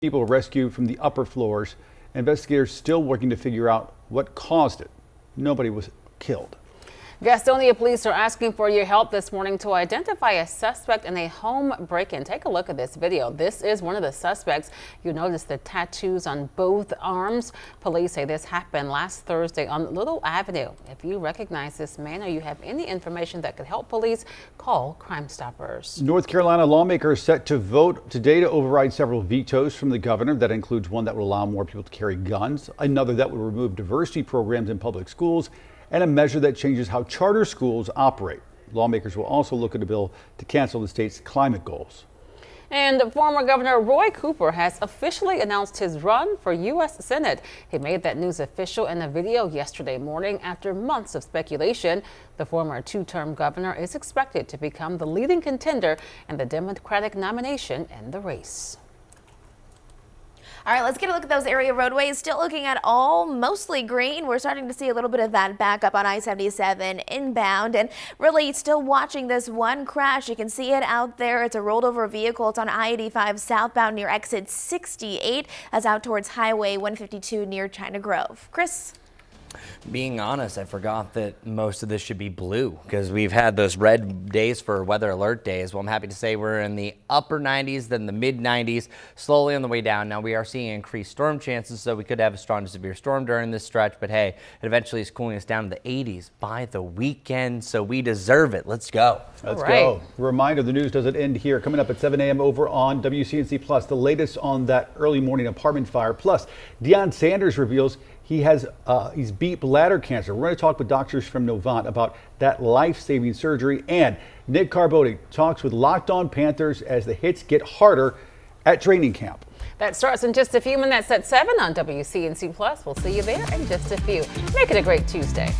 People rescued from the upper floors. Investigators still working to figure out what caused it. Nobody was killed. Gastonia police are asking for your help this morning to identify a suspect in a home break-in. Take a look at this video. This is one of the suspects. You notice the tattoos on both arms. Police say this happened last Thursday on Little Avenue. If you recognize this man or you have any information that could help police, call Crime Stoppers. North Carolina lawmakers set to vote today to override several vetoes from the governor. That includes one that will allow more people to carry guns, another that will remove diversity programs in public schools, and a measure that changes how charter schools operate. Lawmakers will also look at a bill to cancel the state's climate goals. And former Governor Roy Cooper has officially announced his run for U.S. Senate. He made that news official in a video yesterday morning after months of speculation. The former two-term governor is expected to become the leading contender in the Democratic nomination in the race. All right, let's get a look at those area roadways. Still looking at all mostly green. We're starting to see a little bit of that backup on I-77 inbound, and really still watching this one crash. You can see it out there. It's a rolled over vehicle. It's on I-85 southbound near exit 68. That's out towards Highway 152 near China Grove. Chris? Being honest, I forgot that most of this should be blue because we've had those red days for weather alert days. Well, I'm happy to say we're in the upper 90s, then the mid 90s, slowly on the way down. Now we are seeing increased storm chances, so we could have a strong to severe storm during this stretch, but hey, it eventually is cooling us down to the 80s by the weekend, so we deserve it. Let's go. Let's go. Reminder, the news doesn't end here. Coming up at 7 a.m. over on WCNC Plus, the latest on that early morning apartment fire. Plus, Deion Sanders reveals he's beat bladder cancer. We're going to talk with doctors from Novant about that life-saving surgery. And Nick Carboni talks with Locked On Panthers as the hits get harder at training camp. That starts in just a few minutes at 7 on WCNC Plus. We'll see you there in just a few. Make it a great Tuesday.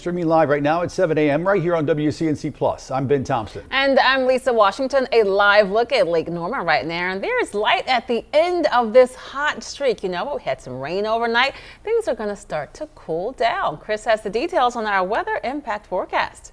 streaming live right now at 7 a.m. right here on WCNC Plus. I'm Ben Thompson. And I'm Lisa Washington. A live look at Lake Norman right now. And there's light at the end of this hot streak. You know, we had some rain overnight. Things are going to start to cool down. Chris has the details on our weather impact forecast.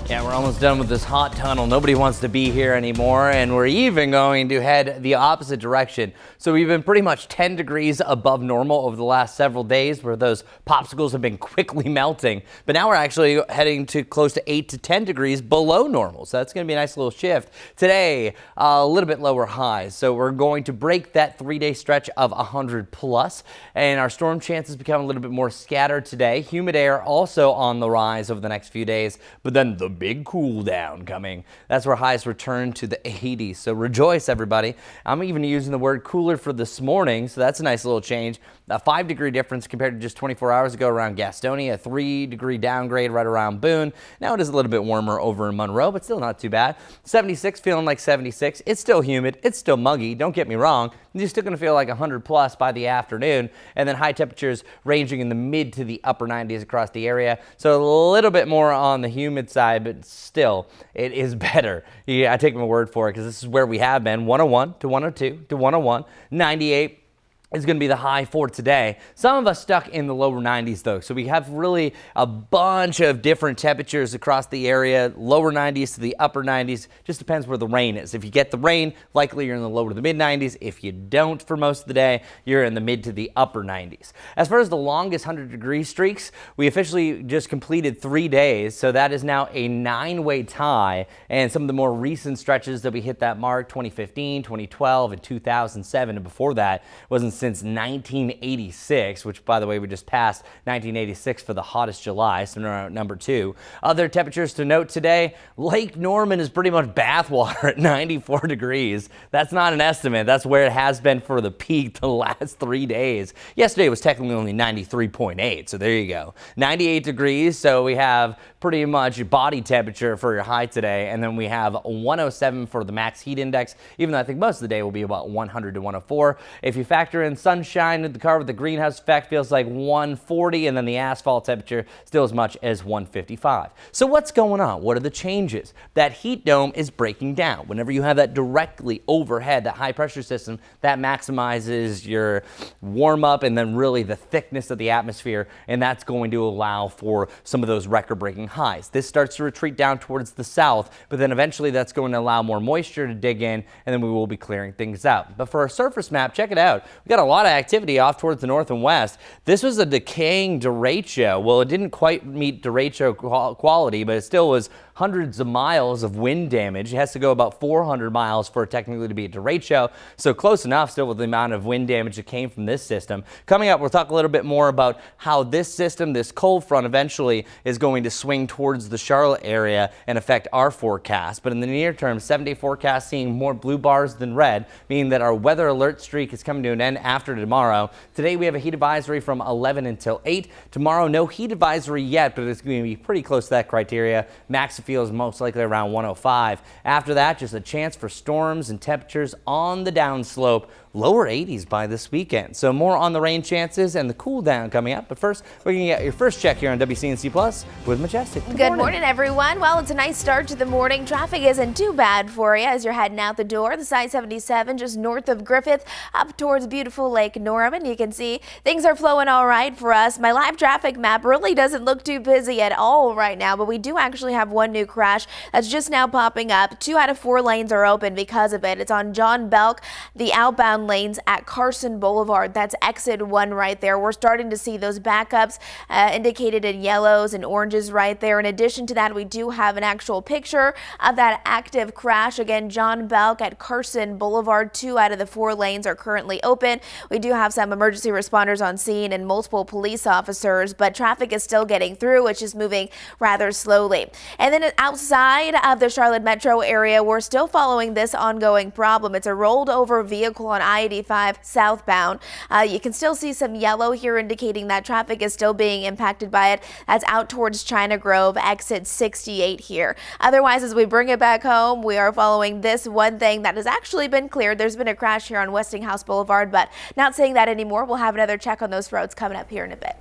Yeah, we're almost done with this hot tunnel. Nobody wants to be here anymore, and we're even going to head the opposite direction. So we've been pretty much 10 degrees above normal over the last several days, where those popsicles have been quickly melting. But now we're actually heading to close to 8 to 10 degrees below normal. So that's going to be a nice little shift. Today, a little bit lower highs. So we're going to break that 3-day stretch of 100 plus, and our storm chances become a little bit more scattered today. Humid air also on the rise over the next few days, but then the big cool down coming. That's where highs return to the 80s. So rejoice, everybody. I'm even using the word cooler for this morning, so that's a nice little change. A 5-degree difference compared to just 24 hours ago around Gastonia, a 3-degree downgrade right around Boone. Now it is a little bit warmer over in Monroe, but still not too bad. 76 feeling like 76. It's still humid. It's still muggy. Don't get me wrong. You're still going to feel like 100 plus by the afternoon, and then high temperatures ranging in the mid to the upper 90s across the area. So a little bit more on the humid side, but still, it is better. Yeah, I take my word for it because this is where we have been. 101 to 102 to 101, 98. Is going to be the high for today. Some of us stuck in the lower 90s though, so we have really a bunch of different temperatures across the area. Lower 90s to the upper 90s, just depends where the rain is. If you get the rain, likely you're in the lower to the mid 90s. If you don't for most of the day, you're in the mid to the upper 90s. As far as the longest 100-degree streaks, we officially just completed 3 days, so that is now a 9-way tie, and some of the more recent stretches that we hit that mark, 2015, 2012, and 2007, and before that wasn't since 1986, which, by the way, we just passed 1986 for the hottest July, so number 2. Other temperatures to note today, Lake Norman is pretty much bathwater at 94 degrees. That's not an estimate. That's where it has been for the peak the last 3 days. Yesterday was technically only 93.8, so there you go. 98 degrees, so we have pretty much body temperature for your high today, and then we have 107 for the max heat index, even though I think most of the day will be about 100 to 104. If you factor in sunshine in the car with the greenhouse effect, feels like 140, and then the asphalt temperature still as much as 155. So what's going on? What are the changes? That heat dome is breaking down. Whenever you have that directly overhead, that high pressure system, that maximizes your warm up and then really the thickness of the atmosphere, and that's going to allow for some of those record breaking highs. This starts to retreat down towards the south, but then eventually that's going to allow more moisture to dig in, and then we will be clearing things out. But for our surface map, check it out. We got a lot of activity off towards the north and west. This was a decaying derecho. Well, it didn't quite meet derecho quality, but it still was hundreds of miles of wind damage. It has to go about 400 miles for it technically to be a derecho, so close enough still with the amount of wind damage that came from this system. Coming up, we'll talk a little bit more about how this system, this cold front, eventually is going to swing towards the Charlotte area and affect our forecast. But in the near term, 7-day forecast seeing more blue bars than red, meaning that our weather alert streak is coming to an end after tomorrow. Today we have a heat advisory from 11 until 8. Tomorrow, no heat advisory yet, but it's going to be pretty close to that criteria. Max feels most likely around 105. After that, just a chance for storms and temperatures on the downslope. Lower 80s by this weekend. So more on the rain chances and the cool down coming up. But first, we're going to get your first check here on WCNC Plus with Majestic. Good morning, everyone. Well, it's a nice start to the morning. Traffic isn't too bad for you as you're heading out the door. The side 77 just north of Griffith up towards beautiful Lake Norman. You can see things are flowing all right for us. My live traffic map really doesn't look too busy at all right now, but we do actually have one new crash that's just now popping up. 2 out of 4 lanes are open because of it. It's on John Belk, the outbound lanes at Carson Boulevard. That's exit 1 right there. We're starting to see those backups indicated in yellows and oranges right there. In addition to that, we do have an actual picture of that active crash. Again, John Belk at Carson Boulevard. 2 out of the 4 lanes are currently open. We do have some emergency responders on scene and multiple police officers, but traffic is still getting through. It's just moving rather slowly. And then outside of the Charlotte metro area, we're still following this ongoing problem. It's a rolled over vehicle on I-85 southbound. You can still see some yellow here indicating that traffic is still being impacted by it. That's out towards China Grove, exit 68 here. Otherwise, as we bring it back home, we are following this one thing that has actually been cleared. There's been a crash here on Westinghouse Boulevard, but not saying that anymore. We'll have another check on those roads coming up here in a bit.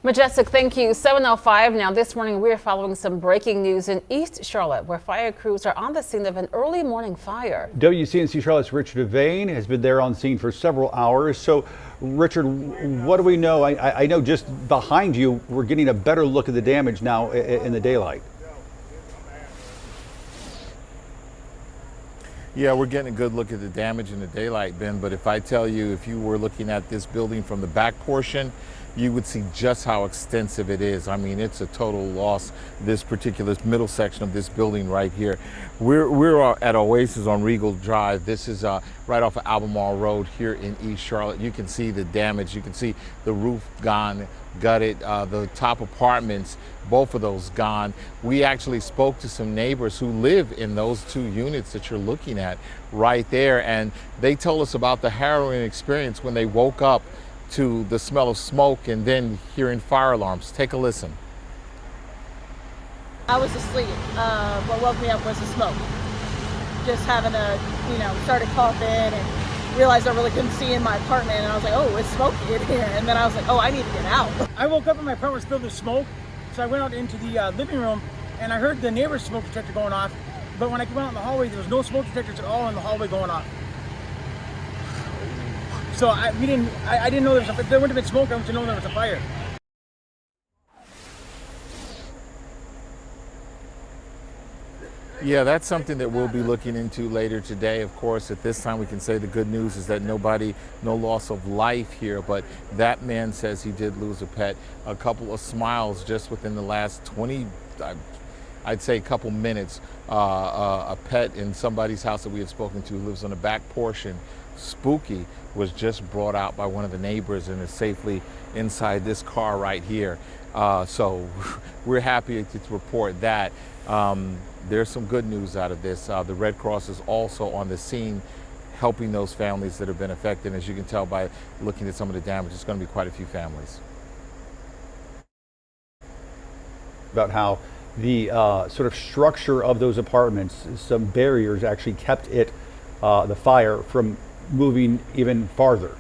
Majestic, thank you. 7:05 now. This morning, we're following some breaking news in East Charlotte, where fire crews are on the scene of an early morning fire. WCNC Charlotte's Richard Devane has been there on scene for several hours. So, Richard, what do we know? I know just behind you, we're getting a better look at the damage now in the daylight. Yeah, we're getting a good look at the damage in the daylight, Ben, but if I tell you, if you were looking at this building from the back portion, you would see just how extensive it is. I mean, it's a total loss, this particular middle section of this building right here. We're at Oasis on Regal Drive. This is right off of Albemarle Road here in East Charlotte. You can see the damage. You can see the roof gone, gutted, the top apartments, both of those gone. We actually spoke to some neighbors who live in those two units that you're looking at right there, and they told us about the harrowing experience when they woke up to the smell of smoke and then hearing fire alarms. Take a listen. I was asleep. What woke me up was the smoke. Just having started coughing and realized I really couldn't see in my apartment, and I was like, oh, it's smoky in here. And then I was like, oh, I need to get out. I woke up and my apartment was filled with smoke, so I went out into the living room and I heard the neighbor's smoke detector going off. But when I went out in the hallway, there was no smoke detectors at all in the hallway going off. So I didn't know there wouldn't have been smoke. I wouldn't know there was a fire. Yeah, that's something that we'll be looking into later today. Of course, at this time we can say the good news is that no loss of life here, but that man says he did lose a pet. A couple of smiles just within the last 20, I'd say a couple minutes. A pet in somebody's house that we had spoken to who lives on the back portion, Spooky, was just brought out by one of the neighbors and is safely inside this car right here. So we're happy to report that. There's some good news out of this. The Red Cross is also on the scene helping those families that have been affected. As you can tell by looking at some of the damage, it's going to be quite a few families. About how the sort of structure of those apartments, some barriers actually kept the fire from moving even farther.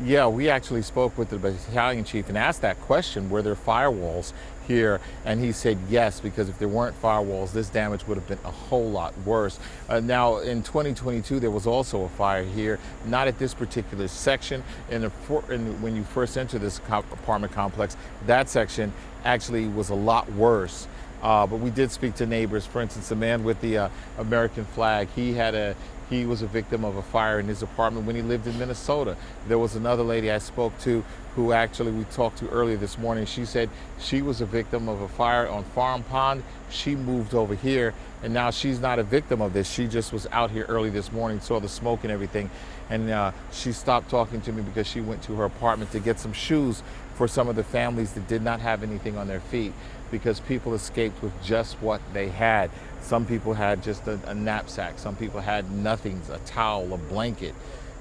Yeah, we actually spoke with the battalion chief and asked that question, were there firewalls here? And he said yes, because if there weren't firewalls, this damage would have been a whole lot worse. Now, in 2022, there was also a fire here, not at this particular section. When you first enter this apartment complex, that section actually was a lot worse. But we did speak to neighbors. For instance, the man with the American flag, he was a victim of a fire in his apartment when he lived in Minnesota. There was another lady I spoke to who actually we talked to earlier this morning. She said she was a victim of a fire on Farm Pond. She moved over here, and now she's not a victim of this. She just was out here early this morning, saw the smoke and everything, and she stopped talking to me because she went to her apartment to get some shoes for some of the families that did not have anything on their feet, because people escaped with just what they had. Some people had just a knapsack. Some people had nothing, a towel, a blanket.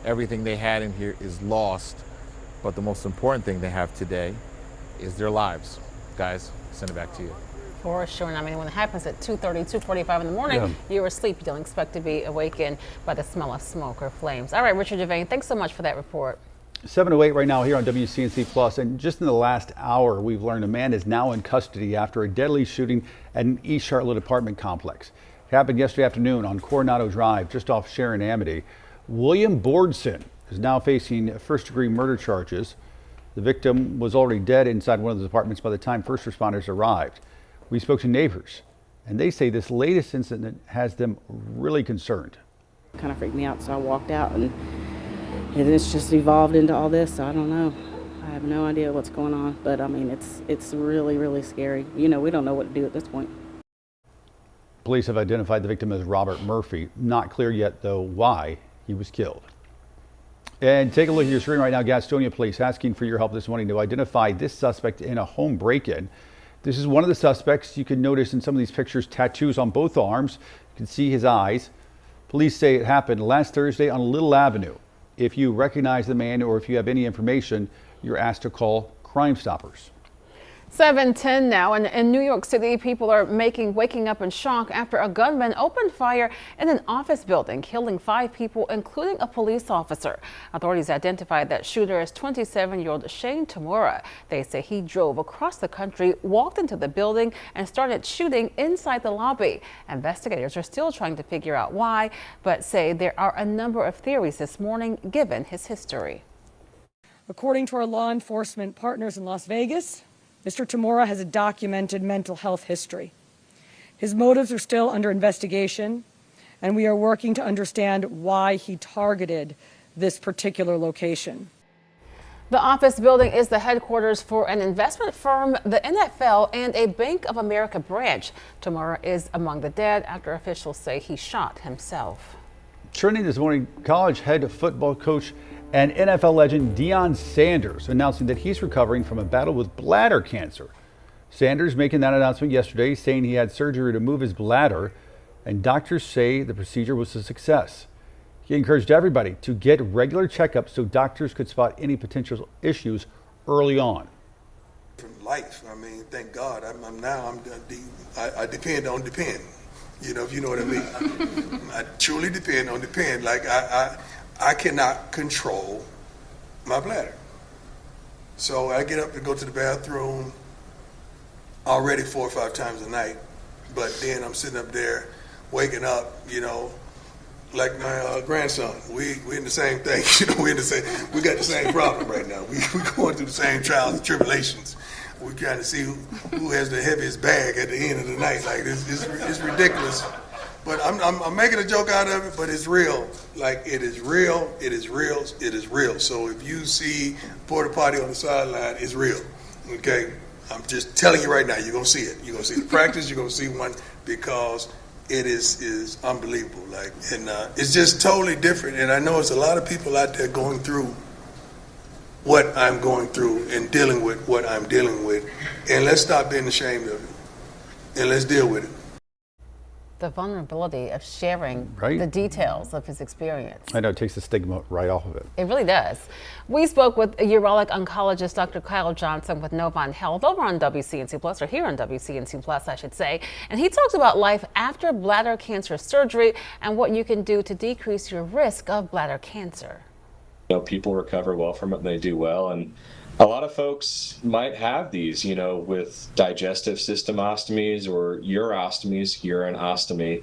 Everything they had in here is lost. But the most important thing they have today is their lives. Guys, send it back to you. For sure. And I mean, when it happens at 2:30, 2:45 in the morning, you're asleep. You don't expect to be awakened by the smell of smoke or flames. All right, Richard Devane, thanks so much for that report. 7:08 right now here on WCNC Plus, and just in the last hour, we've learned a man is now in custody after a deadly shooting at an East Charlotte apartment complex. It happened yesterday afternoon on Coronado Drive, just off Sharon Amity. William Bordson is now facing first-degree murder charges. The victim was already dead inside one of those apartments by the time first responders arrived. We spoke to neighbors, and they say this latest incident has them really concerned. It kind of freaked me out, so I walked out, and it's just evolved into all this, so I don't know. I have no idea what's going on, but I mean, it's really, really scary. We don't know what to do at this point. Police have identified the victim as Robert Murphy. Not clear yet, though, why he was killed. And take a look at your screen right now. Gastonia Police asking for your help this morning to identify this suspect in a home break-in. This is one of the suspects. You can notice in some of these pictures tattoos on both arms. You can see his eyes. Police say it happened last Thursday on Little Avenue. If you recognize the man or if you have any information, you're asked to call Crime Stoppers. 7:10 now, and in New York City, people are waking up in shock after a gunman opened fire in an office building, killing 5 people, including a police officer. Authorities identified that shooter as 27-year-old Shane Tamura. They say he drove across the country, walked into the building, and started shooting inside the lobby. Investigators are still trying to figure out why, but say there are a number of theories this morning given his history. According to our law enforcement partners in Las Vegas, Mr. Tamura has a documented mental health history. His motives are still under investigation, and we are working to understand why he targeted this particular location. The office building is the headquarters for an investment firm, the NFL, and a Bank of America branch. Tamura is among the dead after officials say he shot himself. Trending this morning, college head football coach and NFL legend Deion Sanders announcing that he's recovering from a battle with bladder cancer. Sanders making that announcement yesterday, saying he had surgery to move his bladder, and doctors say the procedure was a success. He encouraged everybody to get regular checkups so doctors could spot any potential issues early on. From life, I mean, thank God. I depend on depend. You know, if you know what I mean. I truly depend on depend. Like I cannot control my bladder. So I get up to go to the bathroom already 4 or 5 times a night, but then I'm sitting up there waking up, you know, like my grandson. We in the same thing, you know, we got the same problem right now. We going through the same trials and tribulations. We're trying to see who has the heaviest bag at the end of the night. Like it's ridiculous. But I'm making a joke out of it, but it's real. Like, it is real, it is real, it is real. So if you see porta potty on the sideline, it's real, okay? I'm just telling you right now, you're gonna see it. You're gonna see the practice, you're gonna see one, because it is unbelievable. Like, and it's just totally different. And I know it's a lot of people out there going through what I'm going through and dealing with what I'm dealing with. And let's stop being ashamed of it, and let's deal with it. The vulnerability of sharing Right. the details of his experience. I know, it takes the stigma right off of it. It really does. We spoke with urologic oncologist Dr. Kyle Johnson with Novant Health over on WCNC Plus, or here on WCNC Plus, I should say. And he talks about life after bladder cancer surgery and what you can do to decrease your risk of bladder cancer. You know, people recover well from it and they do well. And a lot of folks might have these, you know, with digestive system ostomies or urostomies, urinostomy,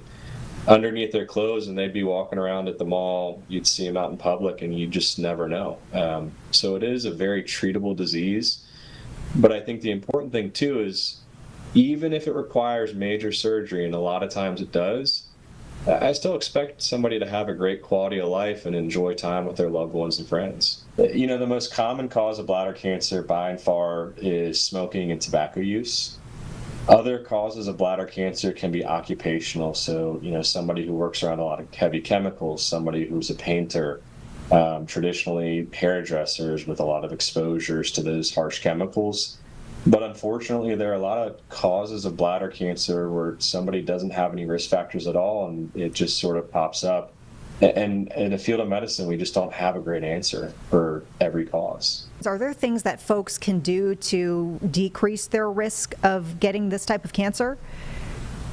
underneath their clothes, and they'd be walking around at the mall. You'd see them out in public and you just never know. So it is a very treatable disease. But I think the important thing too is, even if it requires major surgery, and a lot of times it does, I still expect somebody to have a great quality of life and enjoy time with their loved ones and friends. You know, the most common cause of bladder cancer by and far is smoking and tobacco use. Other causes of bladder cancer can be occupational. So, you know, somebody who works around a lot of heavy chemicals, somebody who's a painter, traditionally hairdressers with a lot of exposures to those harsh chemicals. But unfortunately, there are a lot of causes of bladder cancer where somebody doesn't have any risk factors at all, and it just sort of pops up. And in the field of medicine, we just don't have a great answer for every cause. Are there things that folks can do to decrease their risk of getting this type of cancer?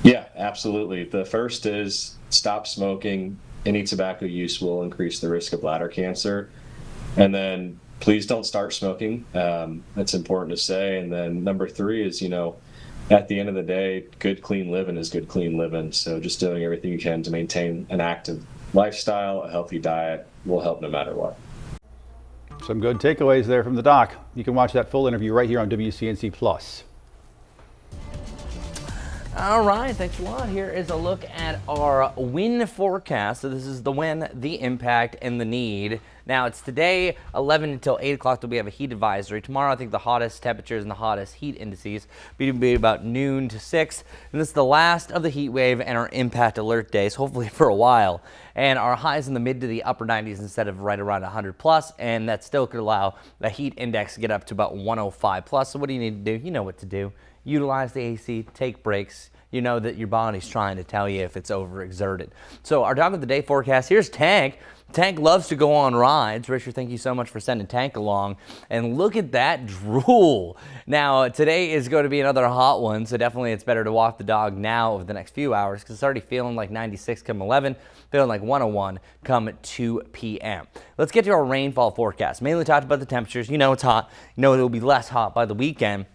Yeah, absolutely. The first is stop smoking. Any tobacco use will increase the risk of bladder cancer. And then please don't start smoking. That's important to say. And then number 3 is, you know, at the end of the day, good, clean living is good, clean living. So just doing everything you can to maintain an active lifestyle, a healthy diet will help no matter what. Some good takeaways there from the doc. You can watch that full interview right here on WCNC Plus. All right, thanks a lot. Here is a look at our wind forecast. So this is the when, the impact, and the need. Now it's today, 11 until 8 o'clock, we have a heat advisory. Tomorrow, I think the hottest temperatures and the hottest heat indices will be about noon to 6. And this is the last of the heat wave and our impact alert days, hopefully for a while. And our highs in the mid to the upper 90s instead of right around 100 plus. And that still could allow the heat index to get up to about 105 plus. So what do you need to do? You know what to do. utilize the AC, take breaks. You know that your body's trying to tell you if it's overexerted. So our dog of the day forecast, here's Tank. Tank loves to go on rides. Richard, thank you so much for sending Tank along. And look at that drool. Now, today is going to be another hot one, so definitely it's better to walk the dog now over the next few hours because it's already feeling like 96 come 11, feeling like 101 come 2 p.m. Let's get to our rainfall forecast. Mainly talked about the temperatures. You know it's hot. You know it will be less hot by the weekend.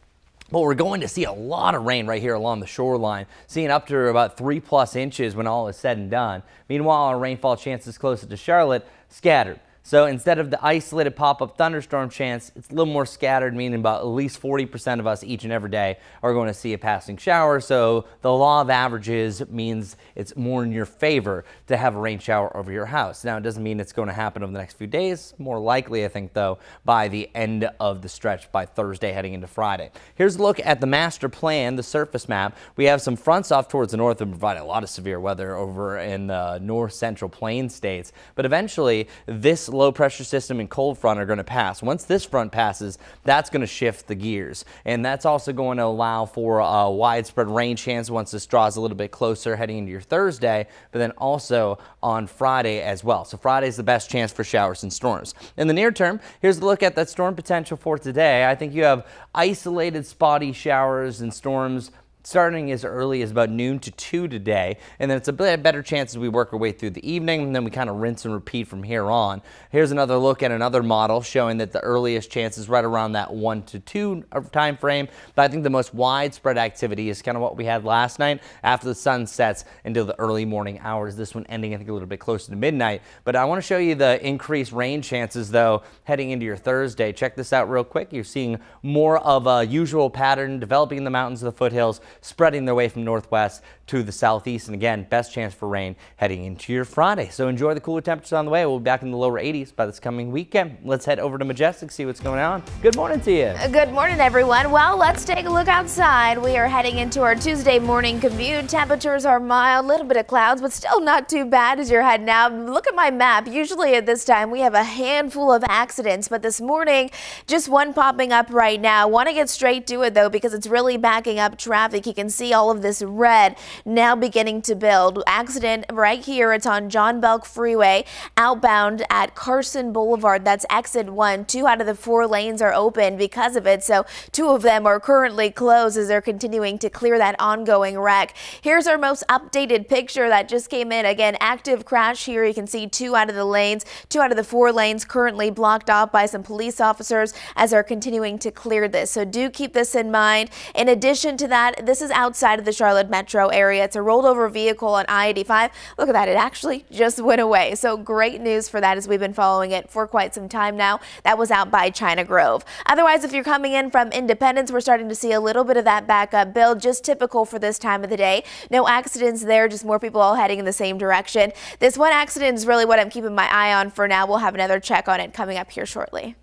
But we're going to see a lot of rain right here along the shoreline, seeing up to about 3+ inches when all is said and done. Meanwhile, our rainfall chances closer to Charlotte, scattered. So instead of the isolated pop-up thunderstorm chance, it's a little more scattered, meaning about at least 40% of us each and every day are going to see a passing shower. So the law of averages means it's more in your favor to have a rain shower over your house. Now, it doesn't mean it's going to happen over the next few days. More likely, I think, though, by the end of the stretch by Thursday heading into Friday. Here's a look at the master plan, the surface map. We have some fronts off towards the north that provide a lot of severe weather over in the north central plain states. But eventually, this low pressure system and cold front are going to pass. Once this front passes, that's going to shift the gears, and that's also going to allow for a widespread rain chance once this draws a little bit closer heading into your Thursday, but then also on Friday as well. So Friday is the best chance for showers and storms. In the near term, here's a look at that storm potential for today. I think you have isolated spotty showers and storms starting as early as about noon to 2 today, and then it's a bit better chance as we work our way through the evening, and then we kind of rinse and repeat from here on. Here's another look at another model showing that the earliest chance is right around that 1 to 2 time frame, but I think the most widespread activity is kind of what we had last night after the sun sets until the early morning hours. This one ending, I think, a little bit closer to midnight, but I want to show you the increased rain chances, though, heading into your Thursday. Check this out real quick. You're seeing more of a usual pattern developing in the mountains of the foothills, spreading their way from northwest to the southeast, and again, best chance for rain heading into your Friday. So enjoy the cooler temperatures on the way. We'll be back in the lower 80s by this coming weekend. Let's head over to Majestic, see what's going on. Good morning to you. Good morning, everyone. Well, let's take a look outside. We are heading into our Tuesday morning commute. Temperatures are mild, a little bit of clouds, but still not too bad as you're heading out. Look at my map. Usually at this time, we have a handful of accidents, but this morning, just one popping up right now. Want to get straight to it, though, because it's really backing up traffic. You can see all of this red now beginning to build. Accident right here. It's on John Belk Freeway outbound at Carson Boulevard. That's exit 1. 2 out of the 4 lanes are open because of it. So 2 of them are currently closed as they're continuing to clear that ongoing wreck. Here's our most updated picture that just came in. Again, active crash here. You can see 2 out of the lanes, 2 out of the 4 lanes currently blocked off by some police officers as they're continuing to clear this. So do keep this in mind. In addition to that, this is outside of the Charlotte metro area. It's a rolled over vehicle on I-85. Look at that. It actually just went away. So great news for that as we've been following it for quite some time now. That was out by China Grove. Otherwise, if you're coming in from Independence, we're starting to see a little bit of that backup build, just typical for this time of the day. No accidents there, just more people all heading in the same direction. This one accident is really what I'm keeping my eye on for now. We'll have another check on it coming up here shortly.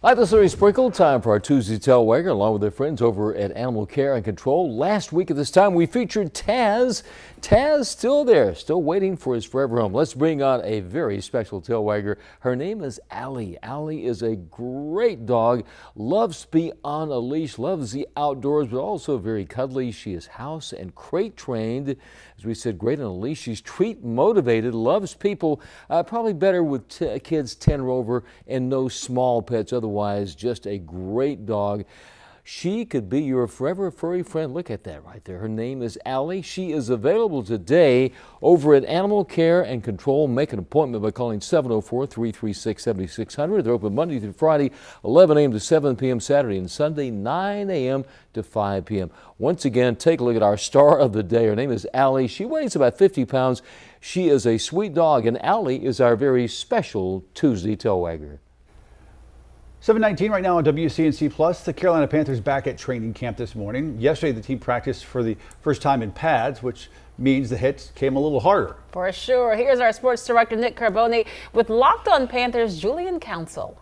Hi, this is Sprinkle. Time for our Tuesday Tailwagon along with their friends over at Animal Care and Control. Last week at this time, we featured Taz. Taz still there, still waiting for his forever home. Let's bring on a very special tailwagger. Her name is Allie. Allie is a great dog, loves to be on a leash, loves the outdoors, but also very cuddly. She is house and crate trained. As we said, great on a leash. She's treat motivated, loves people, probably better with kids 10 or over and no small pets. Otherwise, just a great dog. She could be your forever furry friend. Look at that right there. Her name is Allie. She is available today over at Animal Care and Control. Make an appointment by calling 704-336-7600. They're open Monday through Friday, 11 a.m. to 7 p.m. Saturday and Sunday, 9 a.m. to 5 p.m. Once again, take a look at our star of the day. Her name is Allie. She weighs about 50 pounds. She is a sweet dog, and Allie is our very special Tuesday Tailwagger. 7:19 right now on WCNC Plus. The Carolina Panthers back at training camp this morning. Yesterday, the team practiced for the first time in pads, which means the hits came a little harder. For sure. Here's our sports director, Nick Carboni, with Locked On Panthers, Julian Council.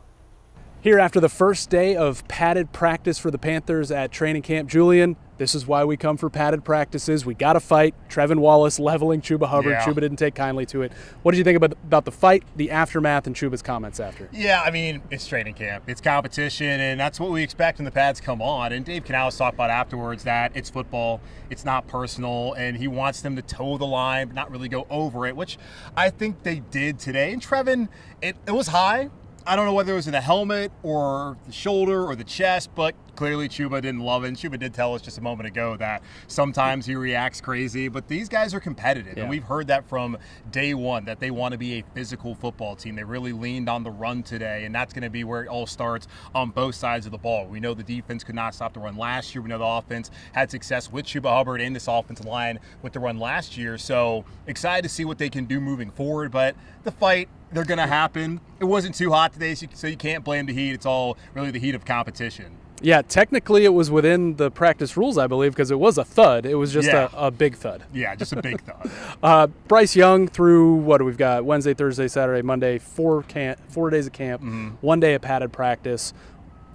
Here after the first day of padded practice for the Panthers at training camp, Julian, This is why we come for padded practices. We got to fight. Trevin Wallace leveling Chuba Hubbard. Yeah. Chuba didn't take kindly to it. What did you think about the fight, the aftermath, and Chuba's comments after? Yeah, I mean, it's training camp. It's competition, and that's what we expect when the pads come on. And Dave Canales talked about afterwards that it's football, it's not personal, and he wants them to toe the line, but not really go over it, which I think they did today. And Trevin, it was high. I don't know whether it was in the helmet or the shoulder or the chest, but clearly Chuba didn't love it. And Chuba did tell us just a moment ago that sometimes he reacts crazy, but these guys are competitive. Yeah. And we've heard that from day one, that they want to be a physical football team. They really leaned on the run today, and that's going to be where it all starts on both sides of the ball. We know the defense could not stop the run last year. We know the offense had success with Chuba Hubbard in this offensive line with the run last year. So excited to see what they can do moving forward, but the fight, they're going to happen. It wasn't too hot today, so you can't blame the heat. It's all really the heat of competition. Yeah, technically it was within the practice rules, I believe, because it was a thud. It was just a big thud. Yeah, just a big thud. Bryce Young through, what do we've got? Wednesday, Thursday, Saturday, Monday, 4 days of camp, 1 day of padded practice.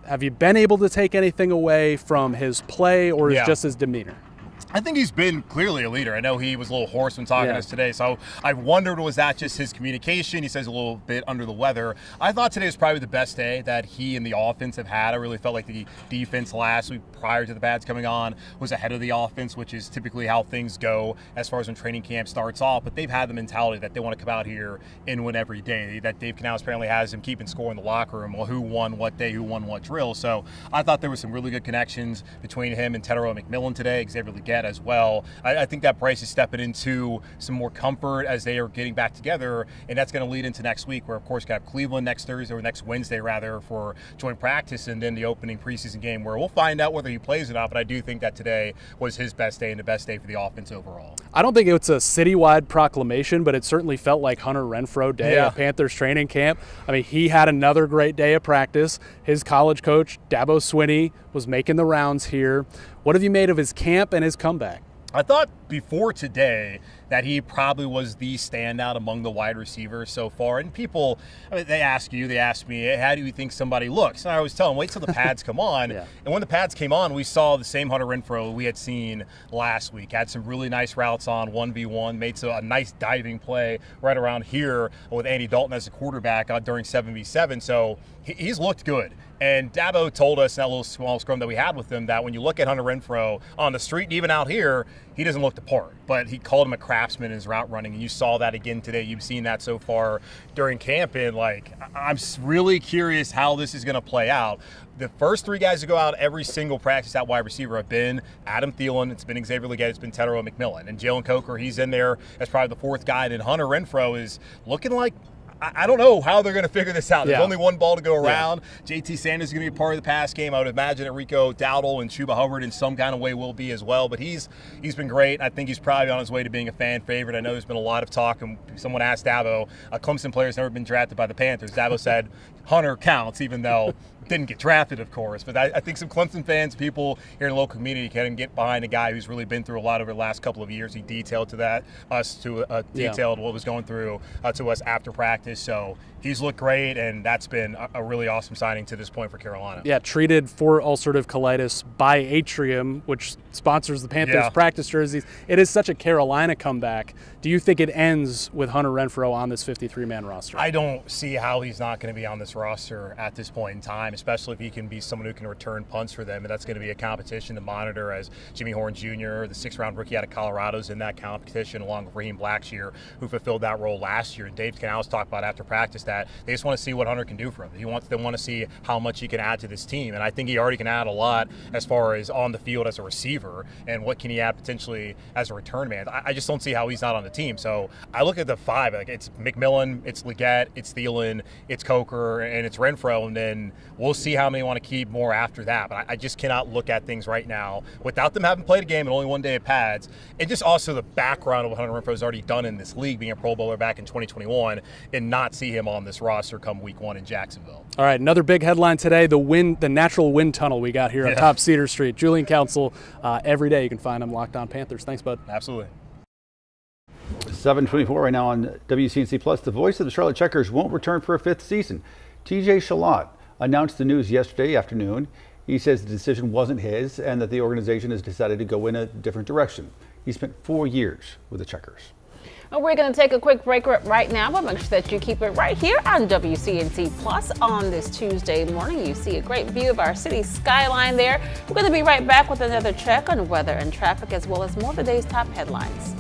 Have you been able to take anything away from his play or just his demeanor? I think he's been clearly a leader. I know he was a little hoarse when talking to us today, so I wondered, was that just his communication? He says a little bit under the weather. I thought today was probably the best day that he and the offense have had. I really felt like the defense last week prior to the pads coming on was ahead of the offense, which is typically how things go as far as when training camp starts off. But they've had the mentality that they want to come out here and win every day, that Dave Canales apparently has them keeping score in the locker room. Well, who won what day, who won what drill. So I thought there was some really good connections between him and Tedero McMillan today, Xavier Leggett as well. I think that Bryce is stepping into some more comfort as they are getting back together, and that's going to lead into next week, where of course we have Cleveland next Thursday, or next Wednesday rather, for joint practice, and then the opening preseason game where we'll find out whether he plays or not. But I do think that today was his best day and the best day for the offense overall. I don't think it's a citywide proclamation, but it certainly felt like Hunter Renfrow day at Panthers training camp. I mean, he had another great day of practice. His college coach, Dabo Swinney, was making the rounds here. What have you made of his camp and his comeback? I thought before today that he probably was the standout among the wide receivers so far. And people, I mean, they ask me, hey, how do you think somebody looks? And I always tell them, wait till the pads come on. And when the pads came on, we saw the same Hunter Renfrow we had seen last week. Had some really nice routes on 1v1, made a nice diving play right around here with Andy Dalton as a quarterback during 7v7. So he's looked good. And Dabo told us in that little small scrum that we had with him that when you look at Hunter Renfrow on the street, and even out here, he doesn't look the part. But he called him a craftsman in his route running, and you saw that again today. You've seen that so far during camp, and I'm really curious how this is going to play out. The first three guys to go out every single practice at wide receiver have been Adam Thielen, it's been Xavier Leggett, it's been Tedero McMillan. And Jalen Coker, he's in there as probably the fourth guy. And Hunter Renfrow is looking like, I don't know how they're going to figure this out. There's only one ball to go around. JT Sanders is going to be a part of the pass game. I would imagine that Rico Dowdle and Chuba Hubbard in some kind of way will be as well. But he's been great. I think he's probably on his way to being a fan favorite. I know there's been a lot of talk, and someone asked Dabo, a Clemson player has never been drafted by the Panthers. Dabo said Hunter counts, even though didn't get drafted, of course. But I think some Clemson fans, people here in the local community, can get behind a guy who's really been through a lot over the last couple of years. He detailed detailed what was going through to us after practice. So he's looked great, and that's been a really awesome signing to this point for Carolina. Yeah, treated for ulcerative colitis by Atrium, which sponsors the Panthers practice jerseys. It is such a Carolina comeback. Do you think it ends with Hunter Renfrow on this 53-man roster? I don't see how he's not going to be on this roster at this point in time, especially if he can be someone who can return punts for them. And that's going to be a competition to monitor, as Jimmy Horn Jr., the 6th-round rookie out of Colorado, is in that competition, along with Raheem Blackshear, who fulfilled that role last year. And Dave Canales talked about after practice that they just want to see what Hunter can do for him. They want to see how much he can add to this team. And I think he already can add a lot as far as on the field as a receiver, and what can he add potentially as a return man. I just don't see how he's not on the team. So I look at the five, like it's McMillan, it's Leggett, it's Thielen, it's Coker, and it's Renfrow, and then we'll see how many want to keep more after that. But I just cannot look at things right now without them having played a game and only 1 day of pads, and just also the background of what Hunter Renfrow has already done in this league, being a Pro Bowler back in 2021, and not see him on this roster come week 1 in Jacksonville. All right, another big headline today, the natural wind tunnel we got here on top Cedar Street. Julian Council, every day you can find him. Locked On Panthers. Thanks, bud. Absolutely. 7:24 right now on WCNC Plus. The voice of the Charlotte Checkers won't return for a 5th season. TJ Shalott announced the news yesterday afternoon. He says the decision wasn't his and that the organization has decided to go in a different direction. He spent 4 years with the Checkers. Well, we're going to take a quick break right now, but make sure that you keep it right here on WCNC Plus on this Tuesday morning. You see a great view of our city skyline there. We're going to be right back with another check on weather and traffic, as well as more of the day's top headlines.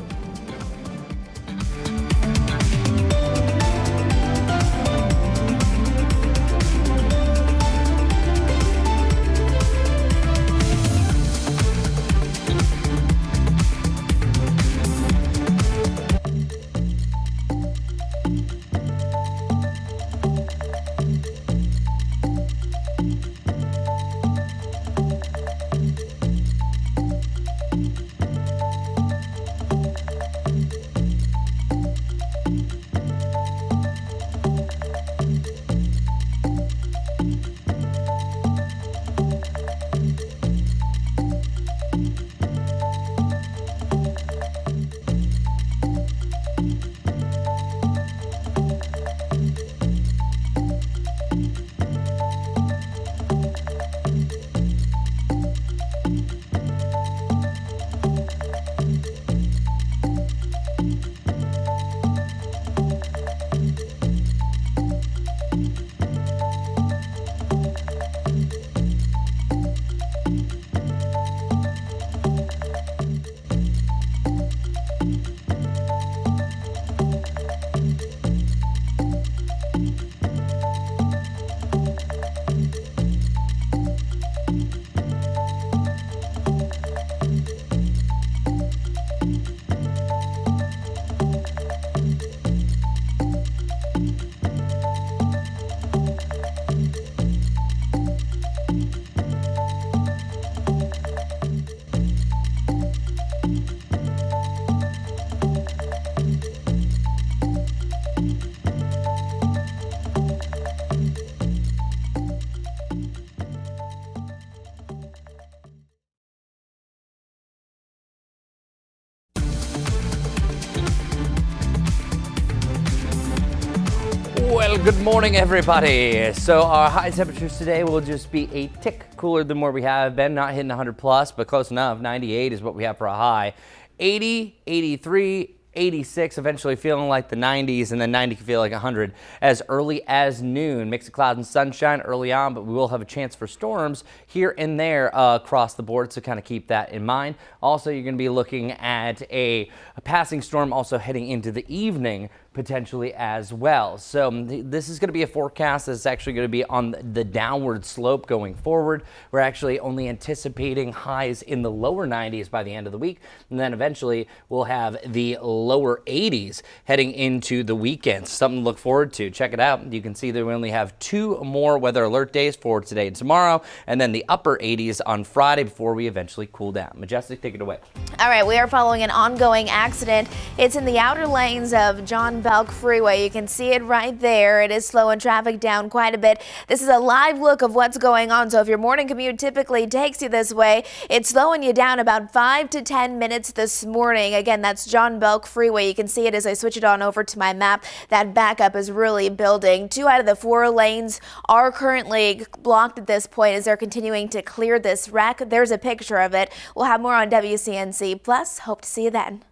Well, good morning, everybody. So our high temperatures today will just be a tick cooler than where we have been. Not hitting 100 plus, but close enough. 98 is what we have for a high. 80, 83, 86, eventually feeling like the 90s, and then 90 can feel like 100 as early as noon. Mix of clouds and sunshine early on, but we will have a chance for storms here and there across the board, so kind of keep that in mind. Also, you're going to be looking at a passing storm also heading into the evening, potentially as well. So this is going to be a forecast that's actually going to be on the downward slope going forward. We're actually only anticipating highs in the lower 90s by the end of the week, and then eventually we'll have the lower 80s heading into the weekend. Something to look forward to. Check it out. You can see that we only have 2 more weather alert days for today and tomorrow, and then the upper 80s on Friday before we eventually cool down. Majestic, take it away. All right, we are following an ongoing accident. It's in the outer lanes of John Belk Freeway. You can see it right there. It is slowing traffic down quite a bit. This is a live look of what's going on. So if your morning commute typically takes you this way, it's slowing you down about 5 to 10 minutes this morning. Again, that's John Belk Freeway. You can see it as I switch it on over to my map. That backup is really building. 2 out of the 4 lanes are currently blocked at this point as they're continuing to clear this wreck. There's a picture of it. We'll have more on WCNC Plus. Hope to see you then.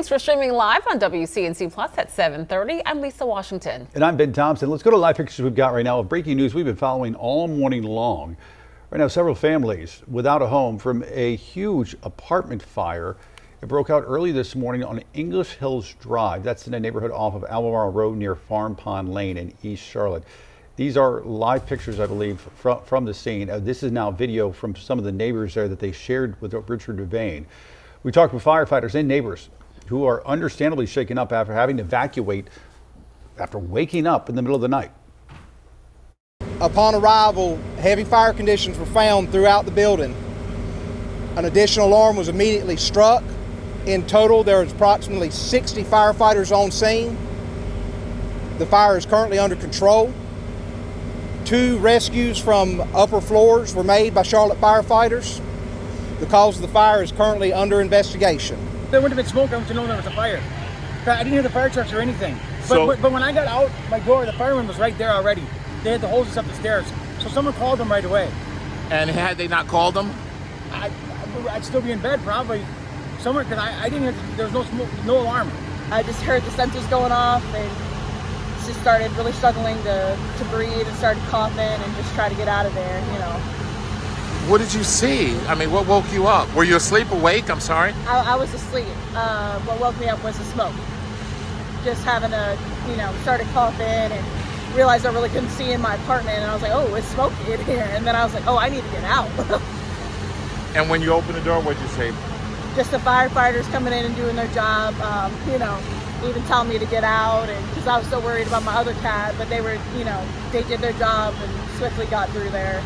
Thanks for streaming live on WCNC Plus at 7:30. I'm Lisa Washington. And I'm Ben Thompson. Let's go to live pictures we've got right now of breaking news we've been following all morning long. Right now, several families without a home from a huge apartment fire. It broke out early this morning on English Hills Drive. That's in a neighborhood off of Albemarle Road near Farm Pond Lane in East Charlotte. These are live pictures, I believe, from the scene. This is now video from some of the neighbors there that they shared with Richard Devane. We talked with firefighters and neighbors who are understandably shaken up after having to evacuate after waking up in the middle of the night. Upon arrival, heavy fire conditions were found throughout the building. An additional alarm was immediately struck. In total, there was approximately 60 firefighters on scene. The fire is currently under control. 2 rescues from upper floors were made by Charlotte firefighters. The cause of the fire is currently under investigation. There would have been smoke. I wouldn't know there was a fire. I didn't hear the fire trucks or anything. But when I got out my door, the fireman was right there already. They had the hoses up the stairs. So someone called them right away. And had they not called them? I'd still be in bed probably. Somewhere, because I didn't hear, there was no smoke, no alarm. I just heard the sensors going off and just started really struggling to breathe and started coughing and just try to get out of there, you know. What did you see? I mean, what woke you up? Were you asleep, awake? I'm sorry? I was asleep. What woke me up was the smoke. Just having a, started coughing and realized I really couldn't see in my apartment, and I was like, oh, it's smoky in here. And then I was like, oh, I need to get out. And when you opened the door, what'd you say? Just the firefighters coming in and doing their job, even telling me to get out, and because I was so worried about my other cat, but they were, they did their job and swiftly got through there.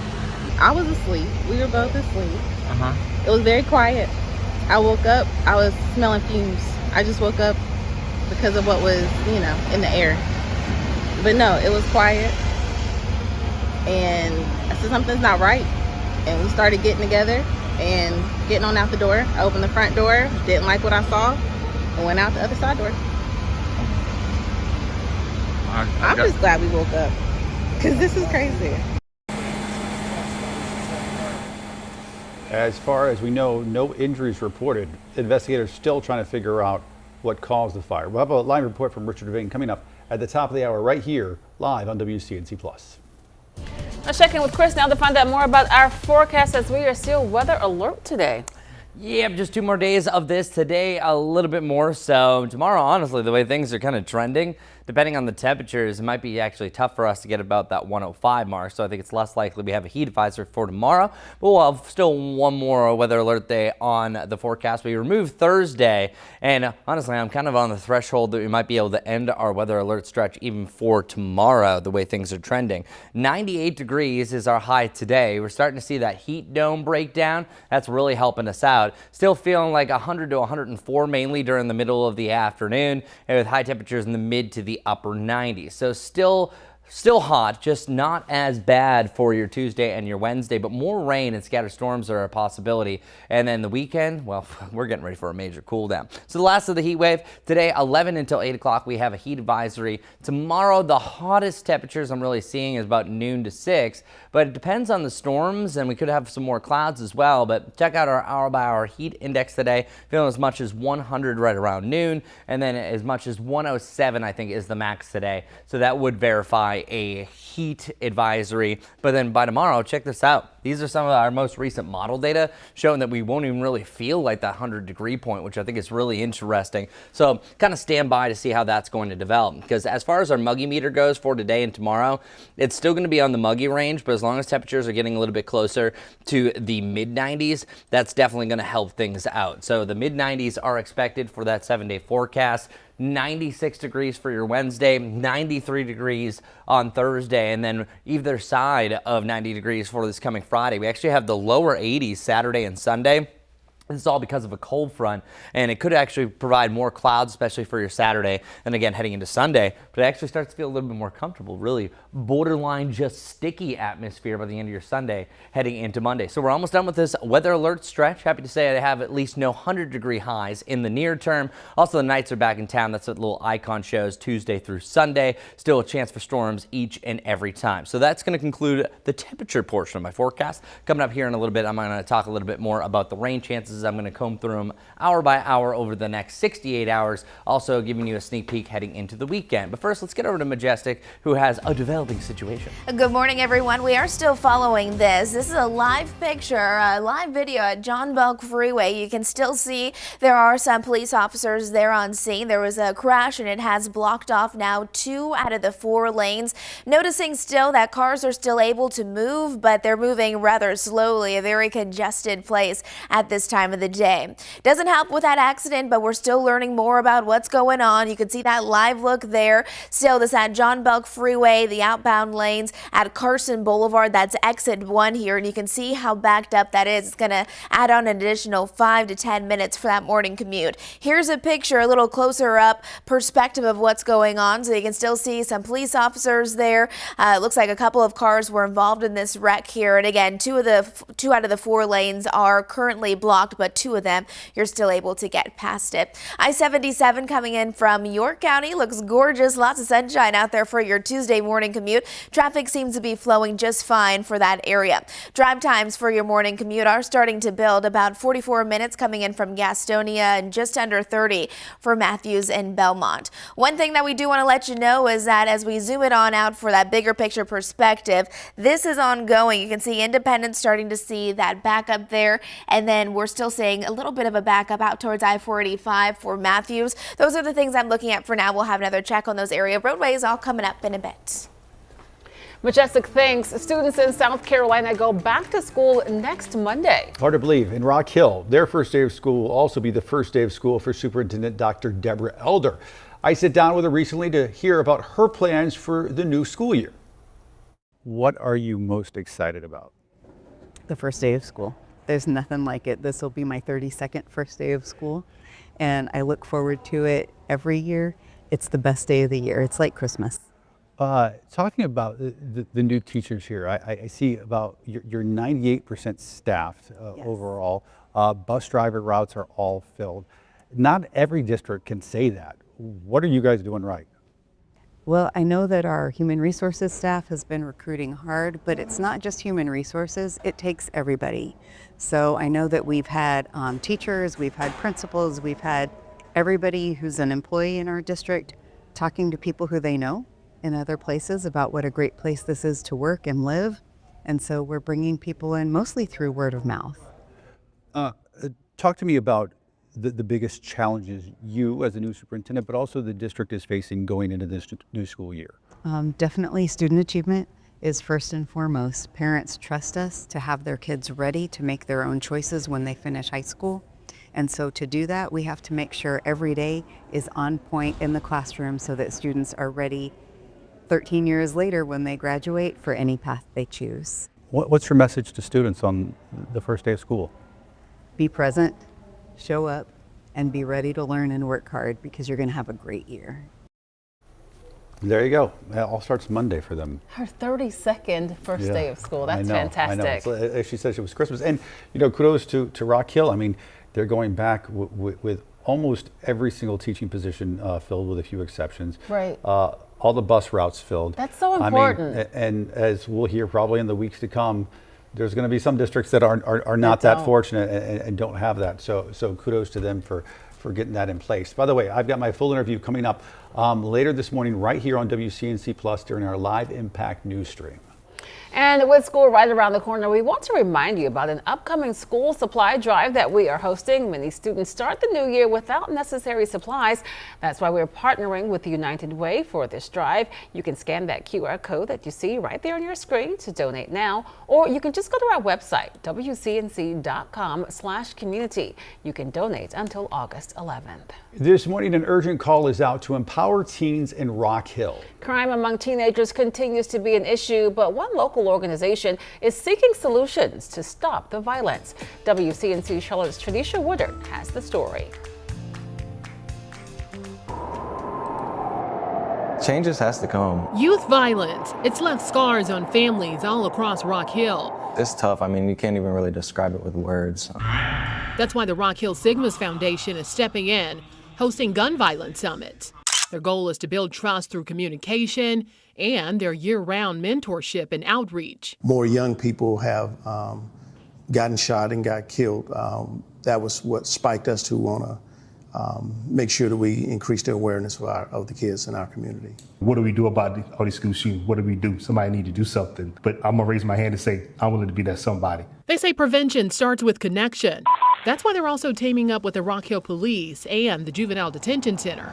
I was asleep. We were both asleep. It was very quiet. I woke up, I was smelling fumes. I just woke up because of what was, in the air. But no, it was quiet. And I said something's not right. And we started getting together and getting on out the door. I opened the front door, didn't like what I saw, and went out the other side door. I'm just glad we woke up, because this is crazy. As far as we know, no injuries reported. Investigators still trying to figure out what caused the fire. We'll have a live report from Richard Devane coming up at the top of the hour right here, live on WCNC+. Let's check in with Chris now to find out more about our forecast as we are still weather alert today. Yeah, just 2 more days of this. Today, a little bit more. So tomorrow, honestly, the way things are kind of trending, depending on the temperatures, it might be actually tough for us to get about that 105 mark. So I think it's less likely we have a heat advisory for tomorrow. But we'll have still one more weather alert day on the forecast. We remove Thursday. And honestly, I'm kind of on the threshold that we might be able to end our weather alert stretch even for tomorrow, the way things are trending. 98 degrees is our high today. We're starting to see that heat dome breakdown. That's really helping us out. Still feeling like 100 to 104 mainly during the middle of the afternoon, and with high temperatures in the mid to the upper 90s. So still hot, just not as bad for your Tuesday and your Wednesday, but more rain and scattered storms are a possibility. And then the weekend, well, we're getting ready for a major cool down. So the last of the heat wave today, 11 until 8 o'clock, we have a heat advisory. Tomorrow, the hottest temperatures I'm really seeing is about noon to 6, but it depends on the storms, and we could have some more clouds as well. But check out our hour-by-hour heat index today, feeling as much as 100 right around noon, and then as much as 107, I think, is the max today. So that would verify a heat advisory. But then by tomorrow, check this out. These are some of our most recent model data showing that we won't even really feel like that 100-degree point, which I think is really interesting. So kind of stand by to see how that's going to develop. Because as far as our muggy meter goes for today and tomorrow, it's still going to be on the muggy range, but as long as temperatures are getting a little bit closer to the mid-90s, that's definitely going to help things out. So the mid-90s are expected for that 7-day forecast. 96 degrees for your Wednesday, 93 degrees on Thursday, and then either side of 90 degrees for this coming Friday. We actually have the lower 80s Saturday and Sunday. This is all because of a cold front, and it could actually provide more clouds, especially for your Saturday, and again, heading into Sunday, but it actually starts to feel a little bit more comfortable, really borderline just sticky atmosphere by the end of your Sunday, heading into Monday. So we're almost done with this weather alert stretch. Happy to say I have at least no 100-degree highs in the near term. Also, the nights are back in town. That's what little icon shows, Tuesday through Sunday. Still a chance for storms each and every time. So that's going to conclude the temperature portion of my forecast. Coming up here in a little bit, I'm going to talk a little bit more about the rain chances I'm going to comb through them hour by hour over the next 68 hours, also giving you a sneak peek heading into the weekend. But first, let's get over to Majestic, who has a developing situation. Good morning, everyone. We are still following this. This is a live picture, a live video at John Belk Freeway. You can still see there are some police officers there on scene. There was a crash and it has blocked off now 2 out of the 4 lanes. Noticing still that cars are still able to move, but they're moving rather slowly, a very congested place at this time of the day. Doesn't help with that accident, but we're still learning more about what's going on. You can see that live look there. Still, this at John Belk Freeway, the outbound lanes at Carson Boulevard. That's exit 1 here, and you can see how backed up that is. It's going to add on an additional 5 to 10 minutes for that morning commute. Here's a picture, a little closer up perspective of what's going on, so you can still see some police officers there. It looks like a couple of cars were involved in this wreck here, and again, 2 out of the 4 lanes are currently blocked, but 2 of them you're still able to get past it. I-77 coming in from York County looks gorgeous. Lots of sunshine out there for your Tuesday morning commute. Traffic seems to be flowing just fine for that area. Drive times for your morning commute are starting to build, about 44 minutes coming in from Gastonia and just under 30 for Matthews and Belmont. One thing that we do want to let you know is that as we zoom it on out for that bigger picture perspective, this is ongoing. You can see Independence starting to see that backup there, and then we're still seeing a little bit of a backup out towards I-485 for Matthews. Those are the things I'm looking at for now. We'll have another check on those area roadways all coming up in a bit. Majestic thinks students in South Carolina go back to school next Monday. Hard to believe. In Rock Hill, their first day of school will also be the first day of school for Superintendent Dr. Deborah Elder. I sit down with her recently to hear about her plans for the new school year. What are you most excited about? The first day of school. There's nothing like it. This will be my 32nd first day of school, and I look forward to it every year. It's the best day of the year. It's like Christmas. Talking about the new teachers here, I see about you're 98% staffed Yes. overall. Bus driver routes are all filled. Not every district can say that. What are you guys doing right? Well, I know that our human resources staff has been recruiting hard, but it's not just human resources, it takes everybody. So I know that we've had teachers, we've had principals, we've had everybody who's an employee in our district talking to people who they know in other places about what a great place this is to work and live. And so we're bringing people in mostly through word of mouth. Talk to me about the biggest challenges you as a new superintendent, but also the district is facing going into this new school year. Definitely student achievement is first and foremost. Parents trust us to have their kids ready to make their own choices when they finish high school. And so to do that, we have to make sure every day is on point in the classroom so that students are ready 13 years later when they graduate for any path they choose. What's your message to students on the first day of school? Be present, show up, and be ready to learn and work hard because you're going to have a great year. There you go. It all starts Monday for them. Her 32nd first day of school. That's fantastic. I know. She said it was Christmas. And, you know, kudos to Rock Hill. I mean, they're going back with almost every single teaching position filled with a few exceptions. Right. All the bus routes filled. That's so important. I mean, and as we'll hear probably in the weeks to come, there's going to be some districts that are not that fortunate and don't have that. So kudos to them for getting that in place. By the way, I've got my full interview coming up later this morning right here on WCNC Plus during our live Impact news stream. And with school right around the corner, we want to remind you about an upcoming school supply drive that we are hosting. Many students start the new year without necessary supplies. That's why we're partnering with United Way for this drive. You can scan that QR code that you see right there on your screen to donate now, or you can just go to our website, WCNC.com/community. You can donate until August 11th. This morning, an urgent call is out to empower teens in Rock Hill. Crime among teenagers continues to be an issue, but one local organization is seeking solutions to stop the violence. WCNC Charlotte's Tradisha Woodard has the story. Changes has to come. Youth violence. It's left scars on families all across Rock Hill. It's tough. I mean, you can't even really describe it with words. That's why the Rock Hill Sigmas Foundation is stepping in, hosting gun violence summits. Their goal is to build trust through communication and their year-round mentorship and outreach. More young people have gotten shot and got killed. That was what spiked us to want to make sure that we increase the awareness of the kids in our community. What do we do about all these school shootings? What do we do? Somebody need to do something. But I'm gonna raise my hand and say, I'm willing to be that somebody. They say prevention starts with connection. That's why they're also teaming up with the Rock Hill Police and the Juvenile Detention Center,